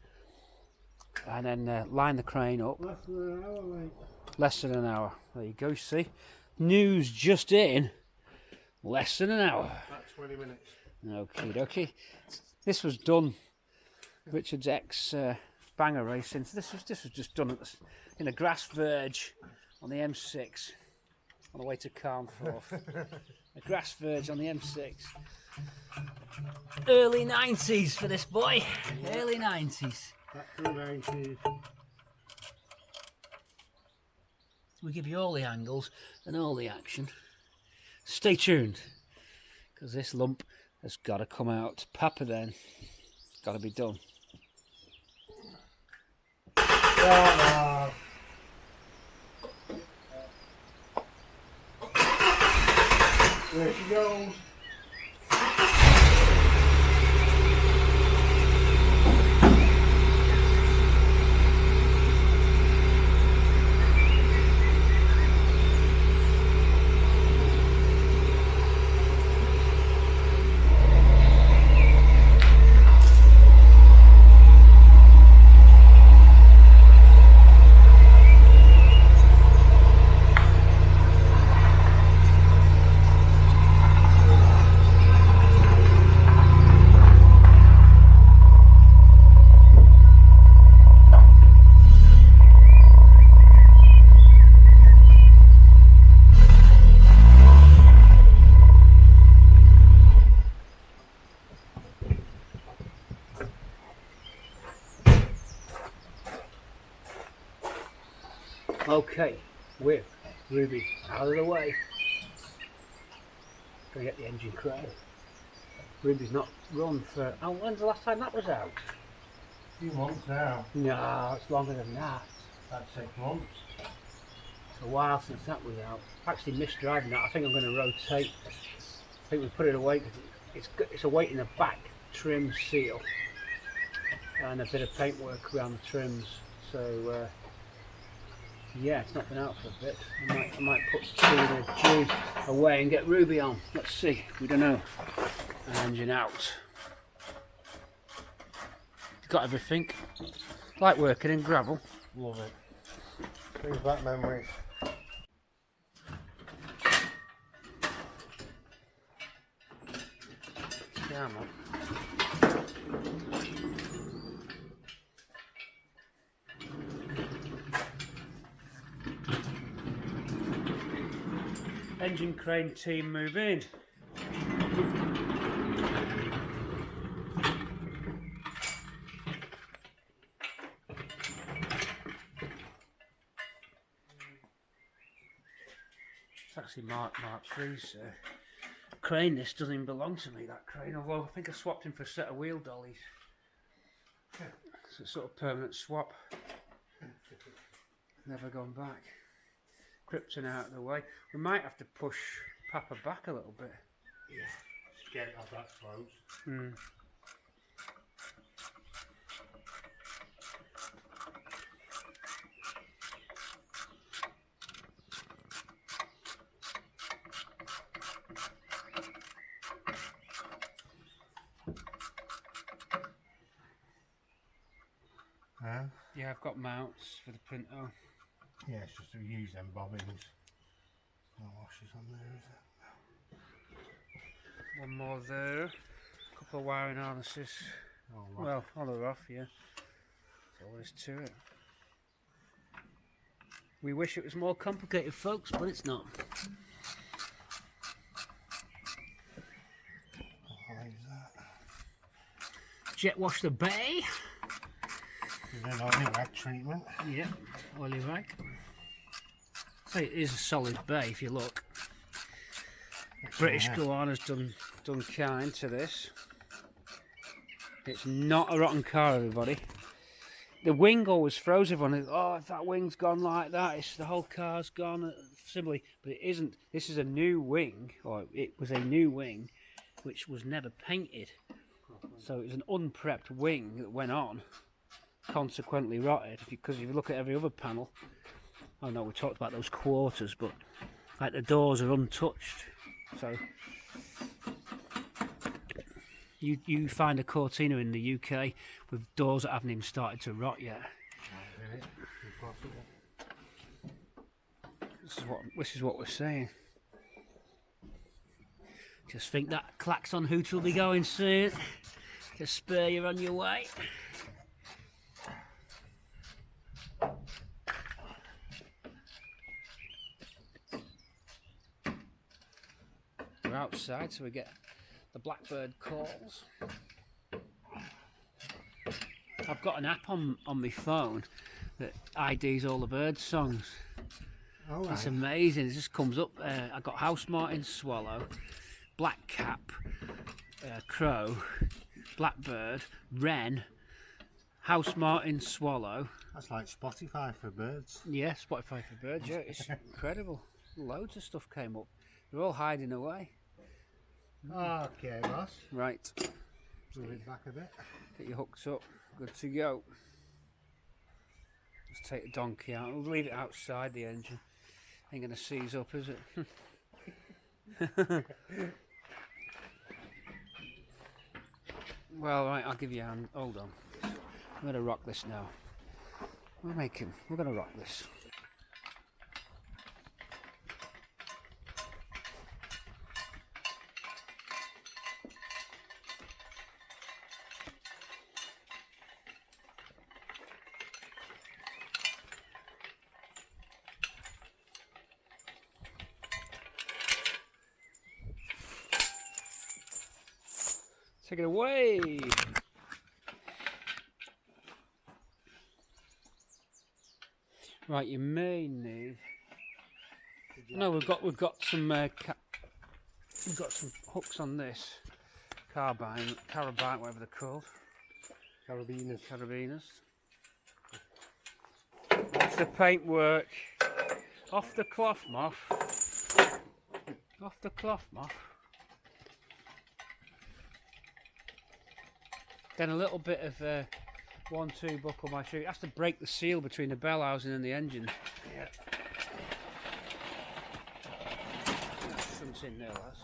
and then line the crane up. Less than an hour, mate. Less than an hour. There you go, see? News just in. Less than an hour. About 20 minutes. Okie dokie. This was done. Richard's ex banger racing. This was just done in a grass verge on the M6 on the way to Carnforth. A grass verge on the M6. Early 90s for this boy. Early 90s. Back to the 90s. We give you all the angles and all the action. Stay tuned, because this lump has got to come out. PAPPA then. It's got to be done. There she goes. Okay, with Ruby out of the way. Gonna get the engine crane. Ruby's not run for. Oh, when's the last time that was out? A few months now. No, it's longer than that. About 6 months. It's a while since that was out. I actually missed driving that. I think I'm going to rotate. I think we put it away because it's awaiting a back trim seal and a bit of paintwork around the trims. So yeah, it's not been out for a bit. I might put the G away and get Ruby on. Let's see. We don't know. Engine out. got everything. Like working in gravel. Love it. Brings back memories. Yeah, man. Engine crane team move in. It's actually Mark III's crane. This doesn't even belong to me, that crane, although I think I swapped him for a set of wheel dollies. It's a sort of permanent swap. Never gone back. Krypton out of the way. We might have to push PAPPA back a little bit. Yeah, scared of that close. Yeah, I've got mounts for the printer. Yeah, it's just to use them bobbins. No washers on there, is it? One more there. A couple of wiring harnesses. Oh, right. Well, on or off, yeah. That's all there is to it. We wish it was more complicated, folks, but it's not. I'll use that. Jet wash the bay. And then oily rag treatment. Yeah, oily rag. So it is a solid bay if you look. British Guiana's done kind to this. It's not a rotten car, everybody. The wing always throws everyone. Oh, if that wing's gone like that, it's the whole car's gone. Similarly, but it isn't. This is a new wing, or it was a new wing, which was never painted. So it was an unprepped wing that went on. Consequently rotted, because if you look at every other panel, I know we talked about those quarters, but like the doors are untouched. So you find a Cortina in the UK with doors that haven't even started to rot yet. This is what we're saying. Just think that klaxon hoot will be going soon. Just spur you on your way. We're outside, so we get the blackbird calls. I've got an app on my phone that IDs all the bird songs. Oh, right. It's amazing. It just comes up. I got house martin, swallow, blackcap, crow, blackbird, wren, house martin, swallow. That's like Spotify for birds. Yeah, Spotify for birds. Yeah, it's incredible. Loads of stuff came up. They're all hiding away. Okay, boss. Right. Move it back a bit. Get you hooked up. Good to go. Let's take the donkey out. We'll leave it outside the engine. Ain't going to seize up, is it? Well, right, I'll give you a hand. Hold on. I'm going to rock this now. We're going to rock this. Take it away. Right, you may need. No, we've got some we've got some hooks on this carabine, whatever they're called. Carabiners. Watch the paintwork. Off the cloth, moth. Off the cloth, moth. Then a little bit of 1-2 buckle my shoe. It has to break the seal between the bell housing and the engine. Yeah. Something's in there, lads.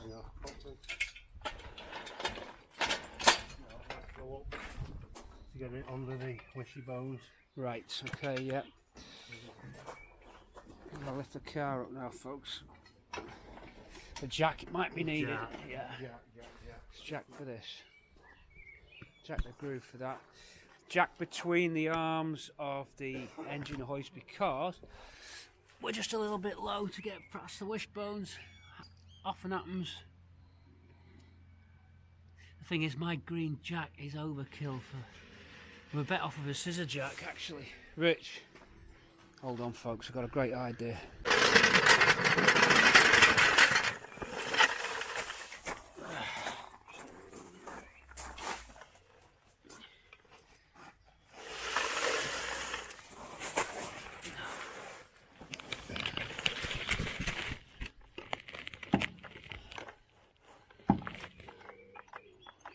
To get it under the wishy bones. Right, okay, yeah. I'll lift the car up now, folks. The jack might be needed. Yeah. It's jack for this. Jack the groove for that. Jack between the arms of the engine hoist because we're just a little bit low to get past the wishbones. Often happens. The thing is, my green jack is overkill for. We're better off with a scissor jack, actually. Rich, hold on, folks. I've got a great idea.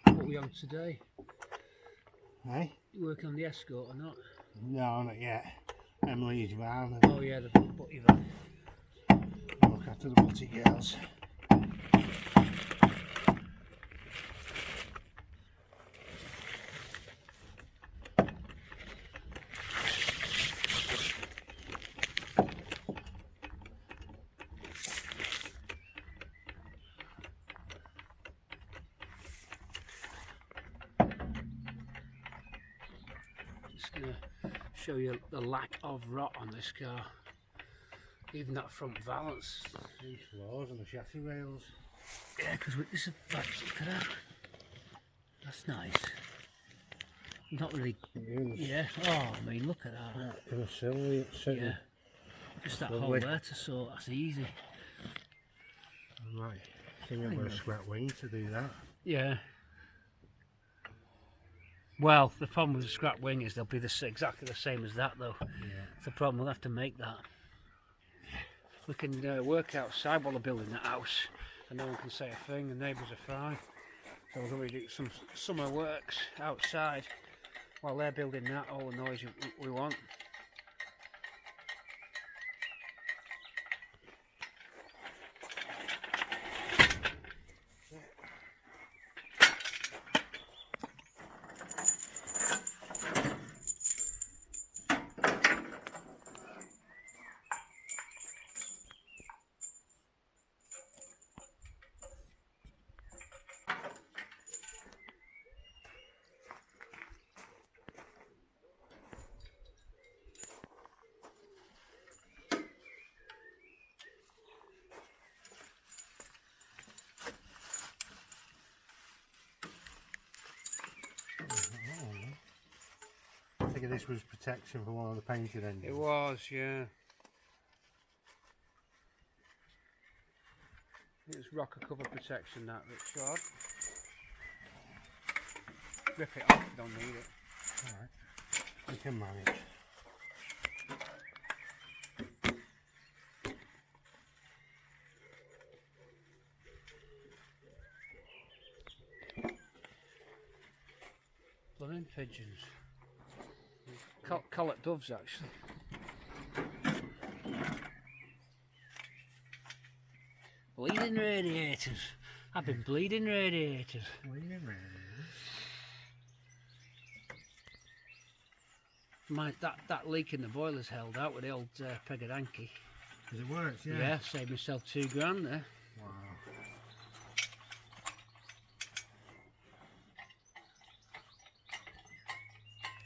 What are we on today? Hey? You working on the Escort or not? No, not yet. Emily's van. Oh yeah, the butty van. Look after the butty girls. Just gonna show you the lack of rot on this car. Even that front valance. These floors and the chassis rails. Yeah, because this is like, look at that. That's nice. Not really. Yeah. Oh, I mean, look at that. In a silly, it's sitting. Yeah. Just that Lovely. hole there to sort. That's easy. Right. I think I'm going to scrap wing to do that. Yeah. Well, the problem with the scrap wing is they'll be exactly the same as that, though. Yeah. It's the problem. We'll have to make that. We can work outside while they're building that house, and no one can say a thing. The neighbours are fine. So we're going to do some summer works outside while they're building that. All the noise we want. I think this was protection for one of the painted engines. It was, yeah. It was rocker cover protection, that, Richard. Rip it off, you don't need it. Alright, we can manage. Blooming pigeons. Collet doves, actually. Bleeding radiators. I've been bleeding radiators. That leak in the boiler's held out with the old Pegadanki. Because it works, yeah. Yeah, saved myself £2 there. Wow.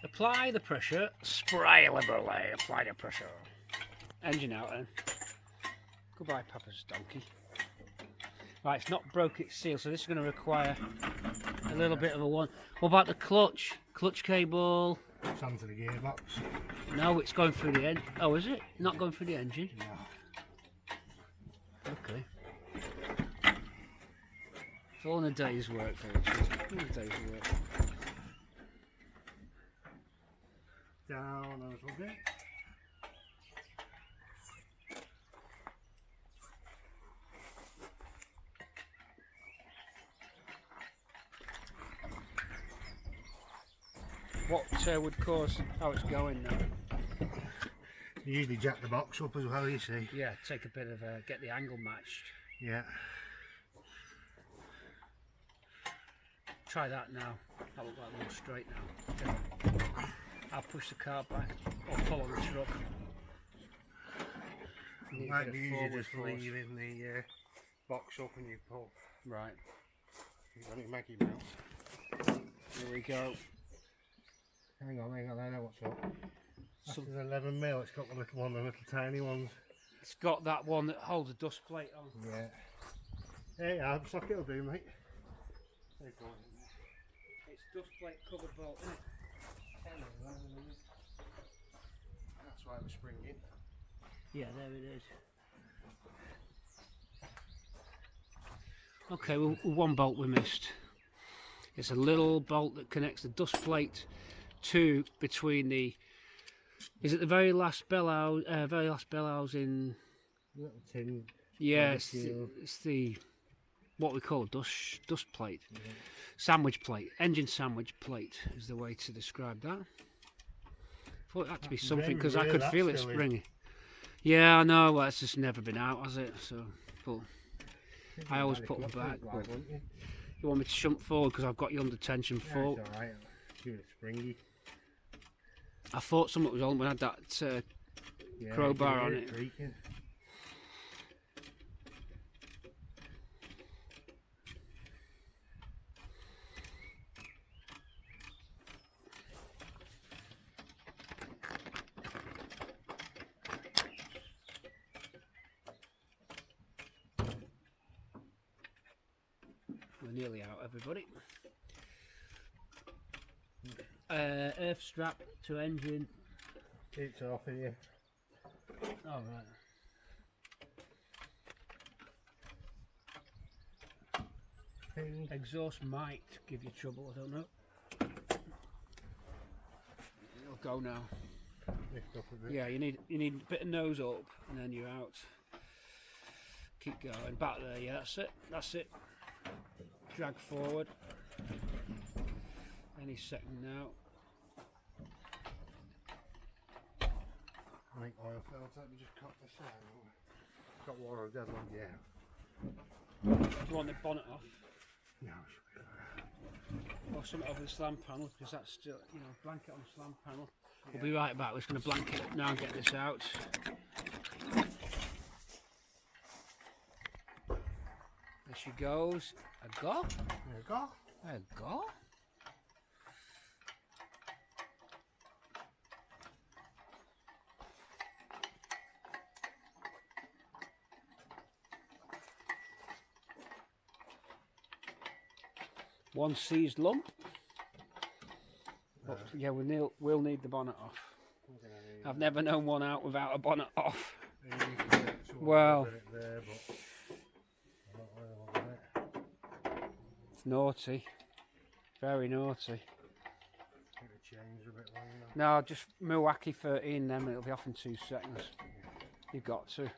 Apply the pressure, spray liberally, apply the pressure. Engine out then. Goodbye, Papa's donkey. Right, it's not broke its seal, so this is going to require a little bit of a one. What about the clutch? Clutch cable? It's onto the gearbox. No, it's going through the engine. Oh, is it? Not going through the engine? No. Okay. It's all in a day's work, folks. All in a day's work. Down a little bit. What would cause how it's going now? You usually jack the box up as well, you see. Yeah, take a bit of get the angle matched. Yeah. Try that now. That looks like more straight now. Okay. I'll push the car back or pull on the truck. It might be easier just leaving the box up and you pull. Right. You've got it Maggie Mouse. Here we go. Hang on, I know what's up. That's 11mm, it's got the little one, the little tiny ones. It's got that one that holds a dust plate on. Yeah. Hey, the socket will do, mate. It's dust plate covered bolt, isn't it? That's why we're springing. Yeah, there it is. Okay, well, one bolt we missed. It's a little bolt that connects the dust plate to between the. Is it the very last bell house in? Little tin. Yeah, it's the what we call dust plate, sandwich plate, engine sandwich plate is the way to describe that. Thought it had to be something because I could feel it springing. Yeah, I know. Well, it's just never been out, has it? So, but I always put them back. But you want me to shunt forward because I've got you under tension forward. It's alright. Give it springy. I thought something was on when I had that crowbar on it. Creaking. We're nearly out, everybody. Earth strap to engine. It's off here. Oh, right. Exhaust might give you trouble, I don't know. It'll go now. Lift up a bit. Yeah, you need a bit of nose up and then you're out. Keep going. Back there, yeah, that's it. Drag forward. Any second now. Make oil filter, let me just cut this out. Got one of them, yeah. Do you want the bonnet off? No, it should be fine. Or something over the slam panel, because that's still, blanket on the slam panel. Yeah. We'll be right back. We're just going to blanket it now and get this out. There she goes. A go. There you go. There you go. One seized lump. But yeah, we'll need the bonnet off. I've never known one out without a bonnet off. Well, it's naughty. Very naughty. No, just Milwaukee 13 them and it'll be off in 2 seconds. You've got to.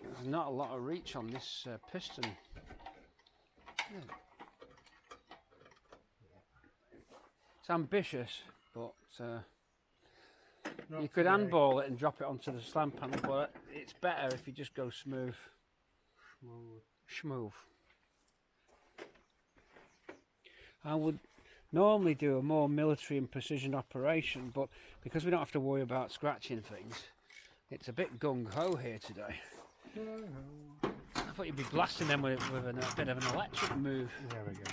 There's not a lot of reach on this piston. Yeah. It's ambitious, but you could handball it and drop it onto the slam panel, but it's better if you just go smooth. Smooth. I would normally do a more military and precision operation, but because we don't have to worry about scratching things, it's a bit gung-ho here today. I thought you'd be blasting them with a bit of an electric move. There we go.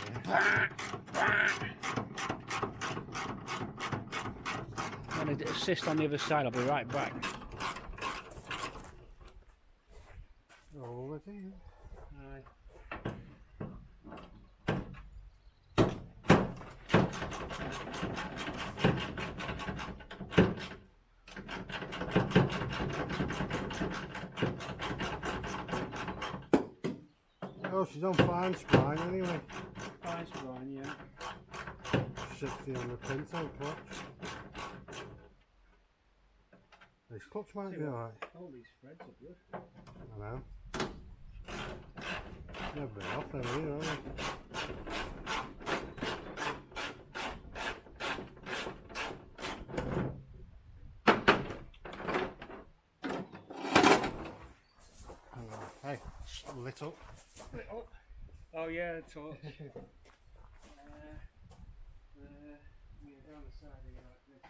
I'm going to assist on the other side. I'll be right back. Oh, it's in. Aye. Oh, she's on fine spline anyway. Fine spline, yeah. 60 on the Pinto clutch. This clutch might be alright. All these threads are good. I know. Never been off them either, have they? Hey, lit up. Oh yeah, torch. down the side here like this.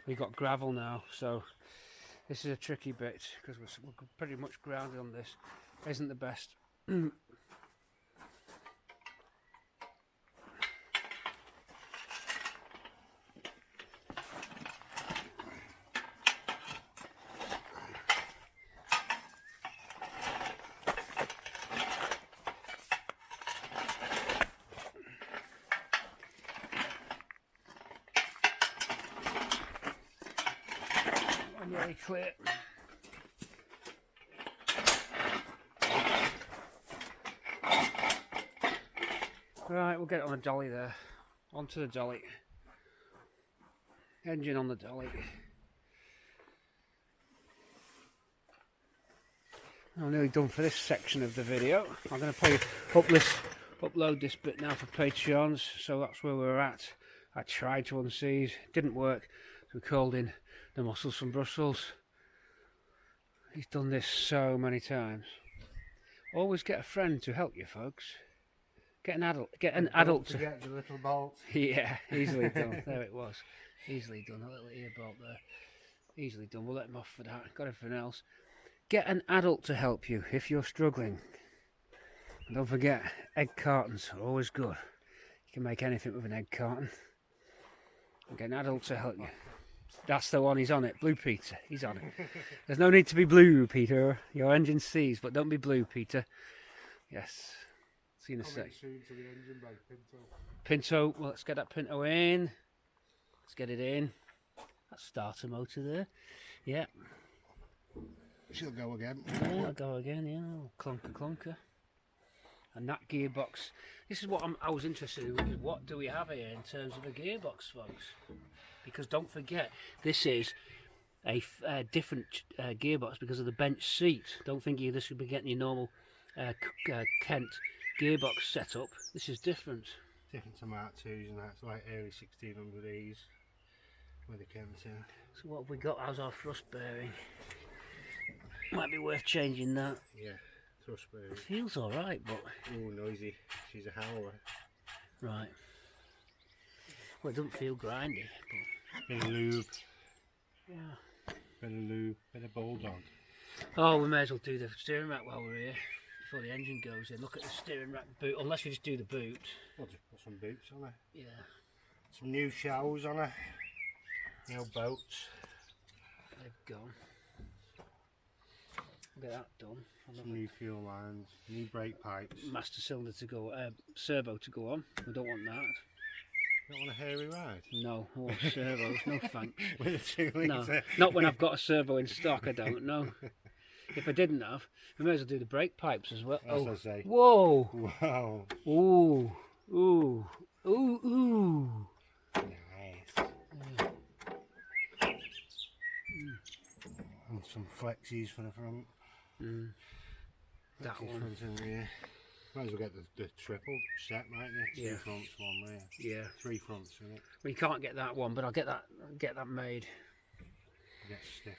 We've got gravel now, so this is a tricky bit because we're pretty much grounded on this. Isn't the best. Nearly clear. Right, we'll get it on the dolly there. Onto the dolly. Engine on the dolly. I'm nearly done for this section of the video. I'm going to upload this bit now for Patreons, so that's where we're at. I tried to unseat, didn't work, so we called in the muscles from Brussels. He's done this so many times. Always get a friend to help you, folks. Get an adult to get the little bolt. Yeah, easily done. There it was. Easily done. A little ear bolt there. Easily done. We'll let him off for that. Got everything else. Get an adult to help you if you're struggling. And don't forget, egg cartons are always good. You can make anything with an egg carton. And get an adult to help you. That's the one, he's on it. Blue Peter, he's on it. There's no need to be blue, Peter. Your engine sees, but don't be blue, Peter. Yes. See you in a sec. Pinto, well, let's get that Pinto in. Let's get it in. That starter motor there. Yeah. She'll go again. Yeah, I'll go again, yeah. Clunker, clunker. And that gearbox. This is what I was interested in. Is what do we have here in terms of a gearbox, folks? Because don't forget, this is a different gearbox because of the bench seat. Don't think you this would be getting your normal Kent gearbox setup. This is different. Different to Mark IIs and that's like early 1600s with the Kent in. So what have we got? How's our thrust bearing? Might be worth changing that. Yeah, thrust bearing. It feels alright, but... Ooh, noisy. She's a howler. Right. Well, it doesn't feel grindy, but... Bit of lube. Yeah. Bit of lube. Bit of bulldog. Oh, we may as well do the steering rack while we're here. Before the engine goes in. Look at the steering rack boot. Unless we just do the boot. We'll just put some boots on her. Yeah. Some new showers on her. No boats. They've gone. Get that done. Some new fuel lines, new brake pipes. Master cylinder to go, servo to go on. We don't want that. Don't want a hairy ride? No, I want servos. No thanks. With a 2 litre. No, not when I've got a servo in stock. I don't know. If I didn't have, we may as well do the brake pipes as well. As I say. Whoa! Wow! Ooh! Ooh! Ooh! Ooh! Nice. And some flexies for the front. That one. Front and rear. Might as well get the triple set, mightn't you? Yeah. 2 fronts, 1 rear. Yeah. 3 fronts, isn't it? We can't get that one, but I'll get that made. Get stiffed.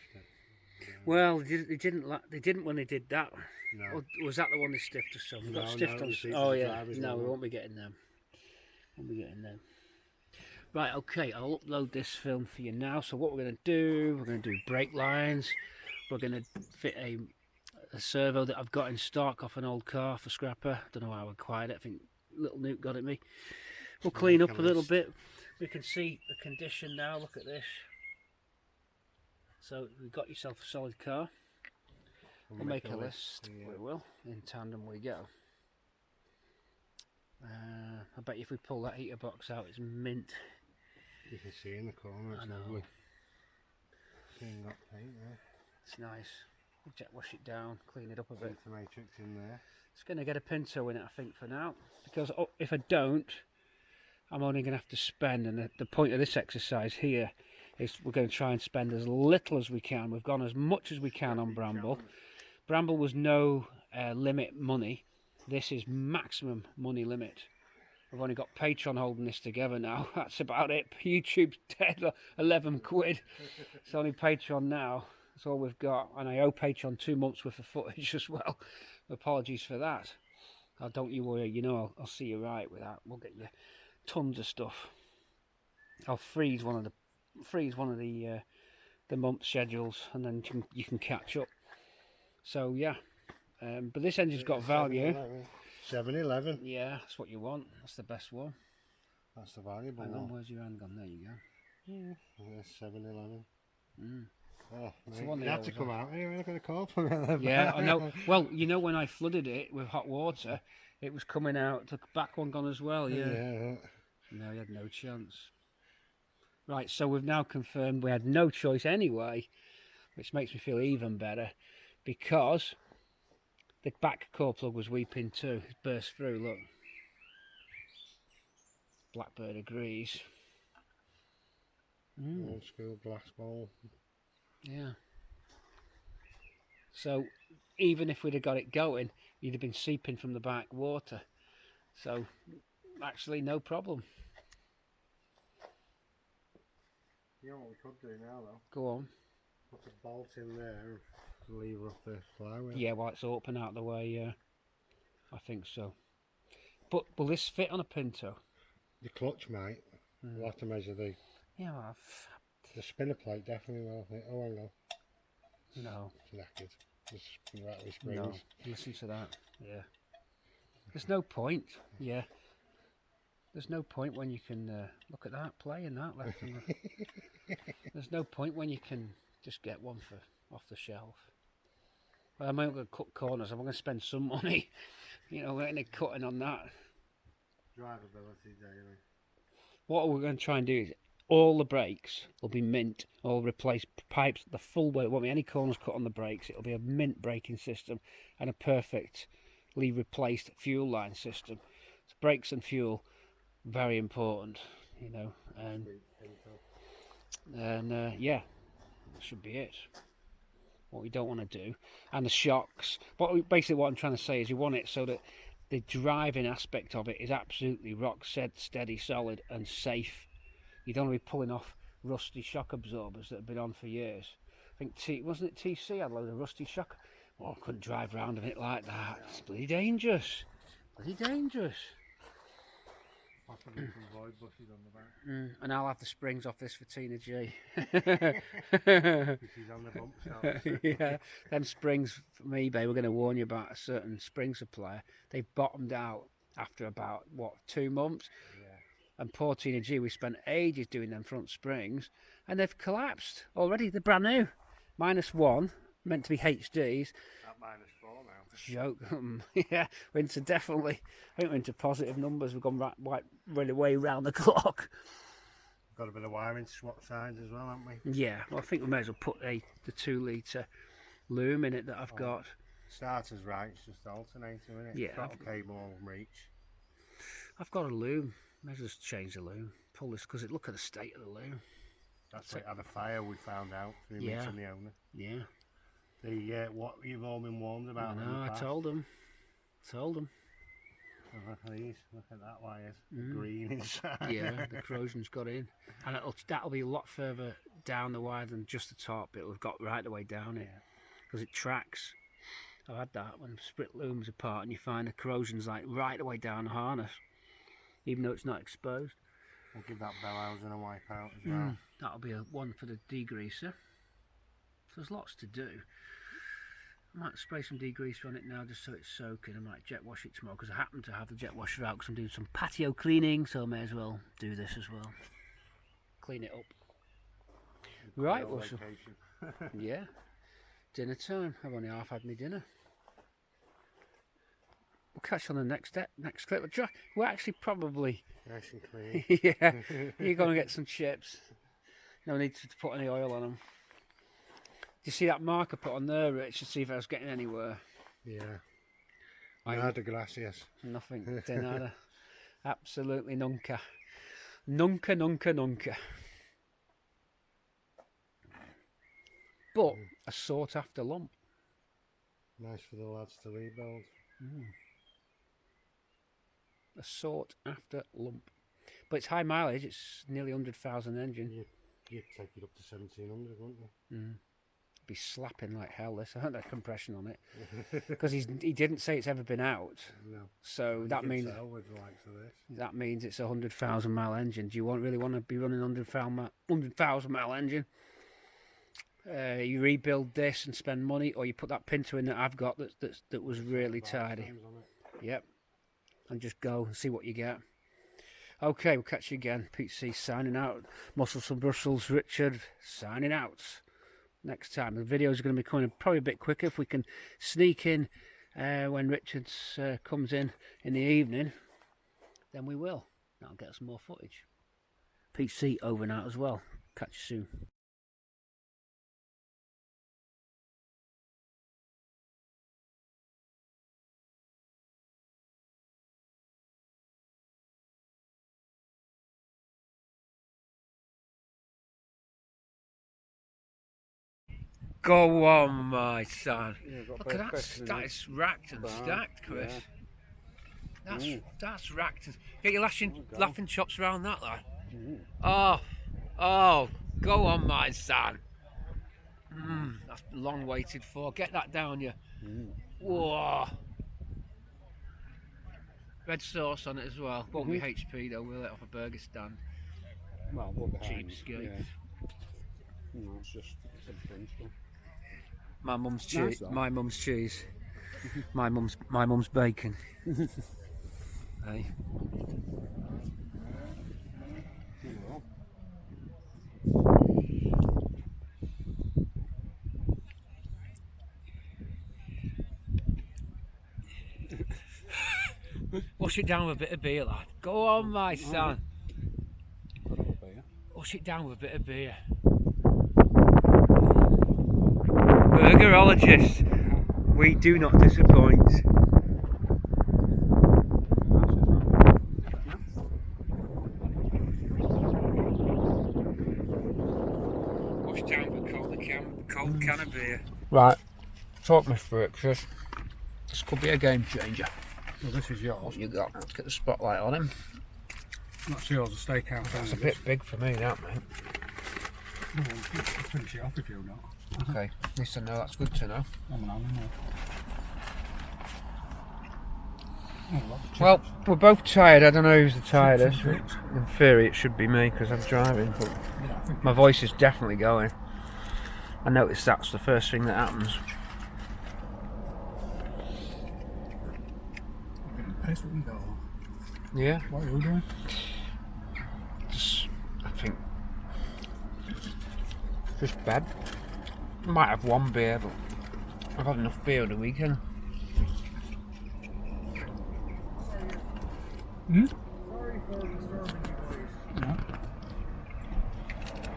Well, they didn't when they did that. No. Or was that the one they stiffed us on? We got No, stiffed no, on. it was Oh the yeah. driver's No, we one. won't be getting them. Won't be getting them. Right. Okay. I'll upload this film for you now. So what we're going to do? We're going to do brake lines. We're going to fit a servo that I've got in stock off an old car for scrapper. Don't know how I acquired it. I think little Nuke got it me. We'll clean up a little bit. We can see the condition now. Look at this. So you've got yourself a solid car. We'll make a list. Yeah. We will. In tandem we go. I bet you if we pull that heater box out, it's mint. You can see in the corner, it's I know. lovely. Clean got paint there. It's nice. We'll jet wash it down, clean it up a bit. Put the matrix in there. It's going to get a Pinto in it, I think, for now. Because if I don't, I'm only going to have to spend, and the point of this exercise here is we're going to try and spend as little as we can. We've gone as much as we can on Bramble. Bramble was no limit money. This is maximum money limit. I've only got Patreon holding this together now. That's about it. YouTube's dead. 11 quid. It's only Patreon now. That's all we've got. And I owe Patreon 2 months worth of footage as well. Apologies for that. Oh, don't you worry. You know I'll see you right with that. We'll get you tons of stuff. I'll freeze one of the month schedules, and then you can catch up. So yeah. But this engine's got value. 711. Yeah, that's what you want. That's the best one. That's the valuable Hang on, one. where's your hand gone? There you go. There's 711. Oh, It's mate, the one you they had to always come have. out here and I got a call from it. Yeah, I know. Well, you know when I flooded it with hot water, it was coming out. The back one gone as well. Yeah. Yeah. No, you had no chance. Right, so we've now confirmed we had no choice anyway, which makes me feel even better, because the back core plug was weeping too. It burst through, look. Blackbird agrees. Old school glass bowl. Yeah. So even if we'd have got it going, you'd have been seeping from the back water. So actually no problem. You know what we could do now though? Go on. Put a bolt in there and lever off the flywheel. Yeah, while it's open out the way, yeah. I think so. But will this fit on a Pinto? The clutch might. We'll have to measure the Yeah, well, spinner plate definitely will. Oh, hang on. no. It's knackered. Just rattly springs. No. Listen to that. Yeah. There's no point. Yeah. There's no point when you can look at that, playing that left and right. There's no point when you can just get one for off the shelf. Well, I'm not going to cut corners. I'm going to spend some money, you know, getting it cutting on that. Drivability daily. What we're going to try and do is all the brakes will be mint. I'll replace pipes the full way. It won't be any corners cut on the brakes. It'll be a mint braking system and a perfectly replaced fuel line system. So brakes and fuel, very important, you know. And yeah, that should be it. What we don't want to do, and the shocks. Basically, what I'm trying to say is you want it so that the driving aspect of it is absolutely rock steady, solid, and safe. You don't want to be pulling off rusty shock absorbers that have been on for years. I think wasn't it TC had a load of rusty shock. Oh, I couldn't drive around in it like that. It's bloody dangerous. Bloody dangerous. Possibly some void bushes on the back. And I'll have the springs off this for Tina G. She's on the bump stops. Yeah, them springs from eBay, we're going to warn you about a certain spring supplier. They bottomed out after about, what, 2 months? Yeah. And poor Tina G, we spent ages doing them front springs, and they've collapsed already. They're brand new. -1, meant to be HDs. At -4 now. Joke. Yeah, we're into definitely, I think we're into positive numbers. We've gone really way round the clock. Got a bit of wiring to swap sides as well, haven't we? Yeah, well, I think we may as well put the 2 litre loom in it that I've got. Starter's right, it's just the alternator, isn't it? Yeah. Throttle cable won't reach. I've got a loom. May as well just change the loom. Pull this, because look at the state of the loom. That's it, had a fire, we found out through Yeah. meeting the owner. Yeah. What you've all been warned about. I in the know, I past. told them. Look at these, look at that wires, the green inside. Yeah, the corrosion's got in. And that'll be a lot further down the wire than just the top. It'll have got right the way down it. Because it tracks. I've had that when split looms apart and you find the corrosion's like right the way down the harness. Even though it's not exposed. We'll give that bell housing a wipe out as well. That'll be a one for the degreaser. So there's lots to do. I might spray some degreaser on it now just so it's soaking. I might jet wash it tomorrow because I happen to have the jet washer out because I'm doing some patio cleaning, so I may as well do this as well. Clean it up. Right, well, so, yeah. Dinner time. I've only half had my dinner. We'll catch you on the next clip. We're actually probably... Nice and clean. Yeah, you're going to get some chips. No need to put any oil on them. Do you see that mark I put on there, Rich, to see if I was getting anywhere? Yeah. Nada gracias. Nothing. De nada. Absolutely nunca. Nunca. But a sought after lump. Nice for the lads to rebuild. A sought after lump. But it's high mileage, it's nearly 100,000 engine. You'd take it up to 1700, wouldn't you? Be slapping like hell, this, that compression on it. Because he didn't say it's ever been out. No. So that means with the likes of this. that means it's a 100,000 mile engine. Do you really want to be running 100,000 mile engine? You rebuild this and spend money, or you put that Pinto in that I've got that was really tidy. Yep. And just go and see what you get. Okay, we'll catch you again. Pete C signing out. Muscles from Brussels, Richard signing out. Next time. The videos are going to be coming probably a bit quicker if we can sneak in when Richard comes in the evening. Then we will. That'll get us more footage. Pete C over and out as well. Catch you soon. Go on, my son. Look at that. That is racked and stacked, Chris. That's racked and... Get your laughing chops around that, lad. Oh, go on, my son. That's long waited for. Get that down you. Whoa. Red sauce on it as well. Won't be HP though, will it, off a burger stand? Well, we'll behind. Cheapskate. Yeah. No, it's just a principle. My mum's cheese. Nice, My mum's cheese. My mum's bacon. Hey. Wash it down with a bit of beer, lad. Go on, my son. Wash it down with a bit of beer. Burgerologist, we do not disappoint. Wash down with a cold can of beer. Right, talk me through it, Chris. This could be a game changer. Well, this is yours. What you got? Get the spotlight on him. That's yours, a steakhouse. That's a bit big for me, that, mate. Well, I'll finish it off if you're not. Okay, at least I know, that's good to know. Well, we're both tired. I don't know who's the tiredest. In theory, it should be me because I'm driving, but my voice is definitely going. I noticed that's the first thing that happens. Yeah. What are you doing? I think just bed. Might have one beer, but I've had enough beer on the weekend. Sorry for disturbing you boys.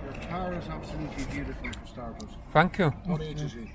Your car is absolutely beautiful for starters. Thank you. What age is he?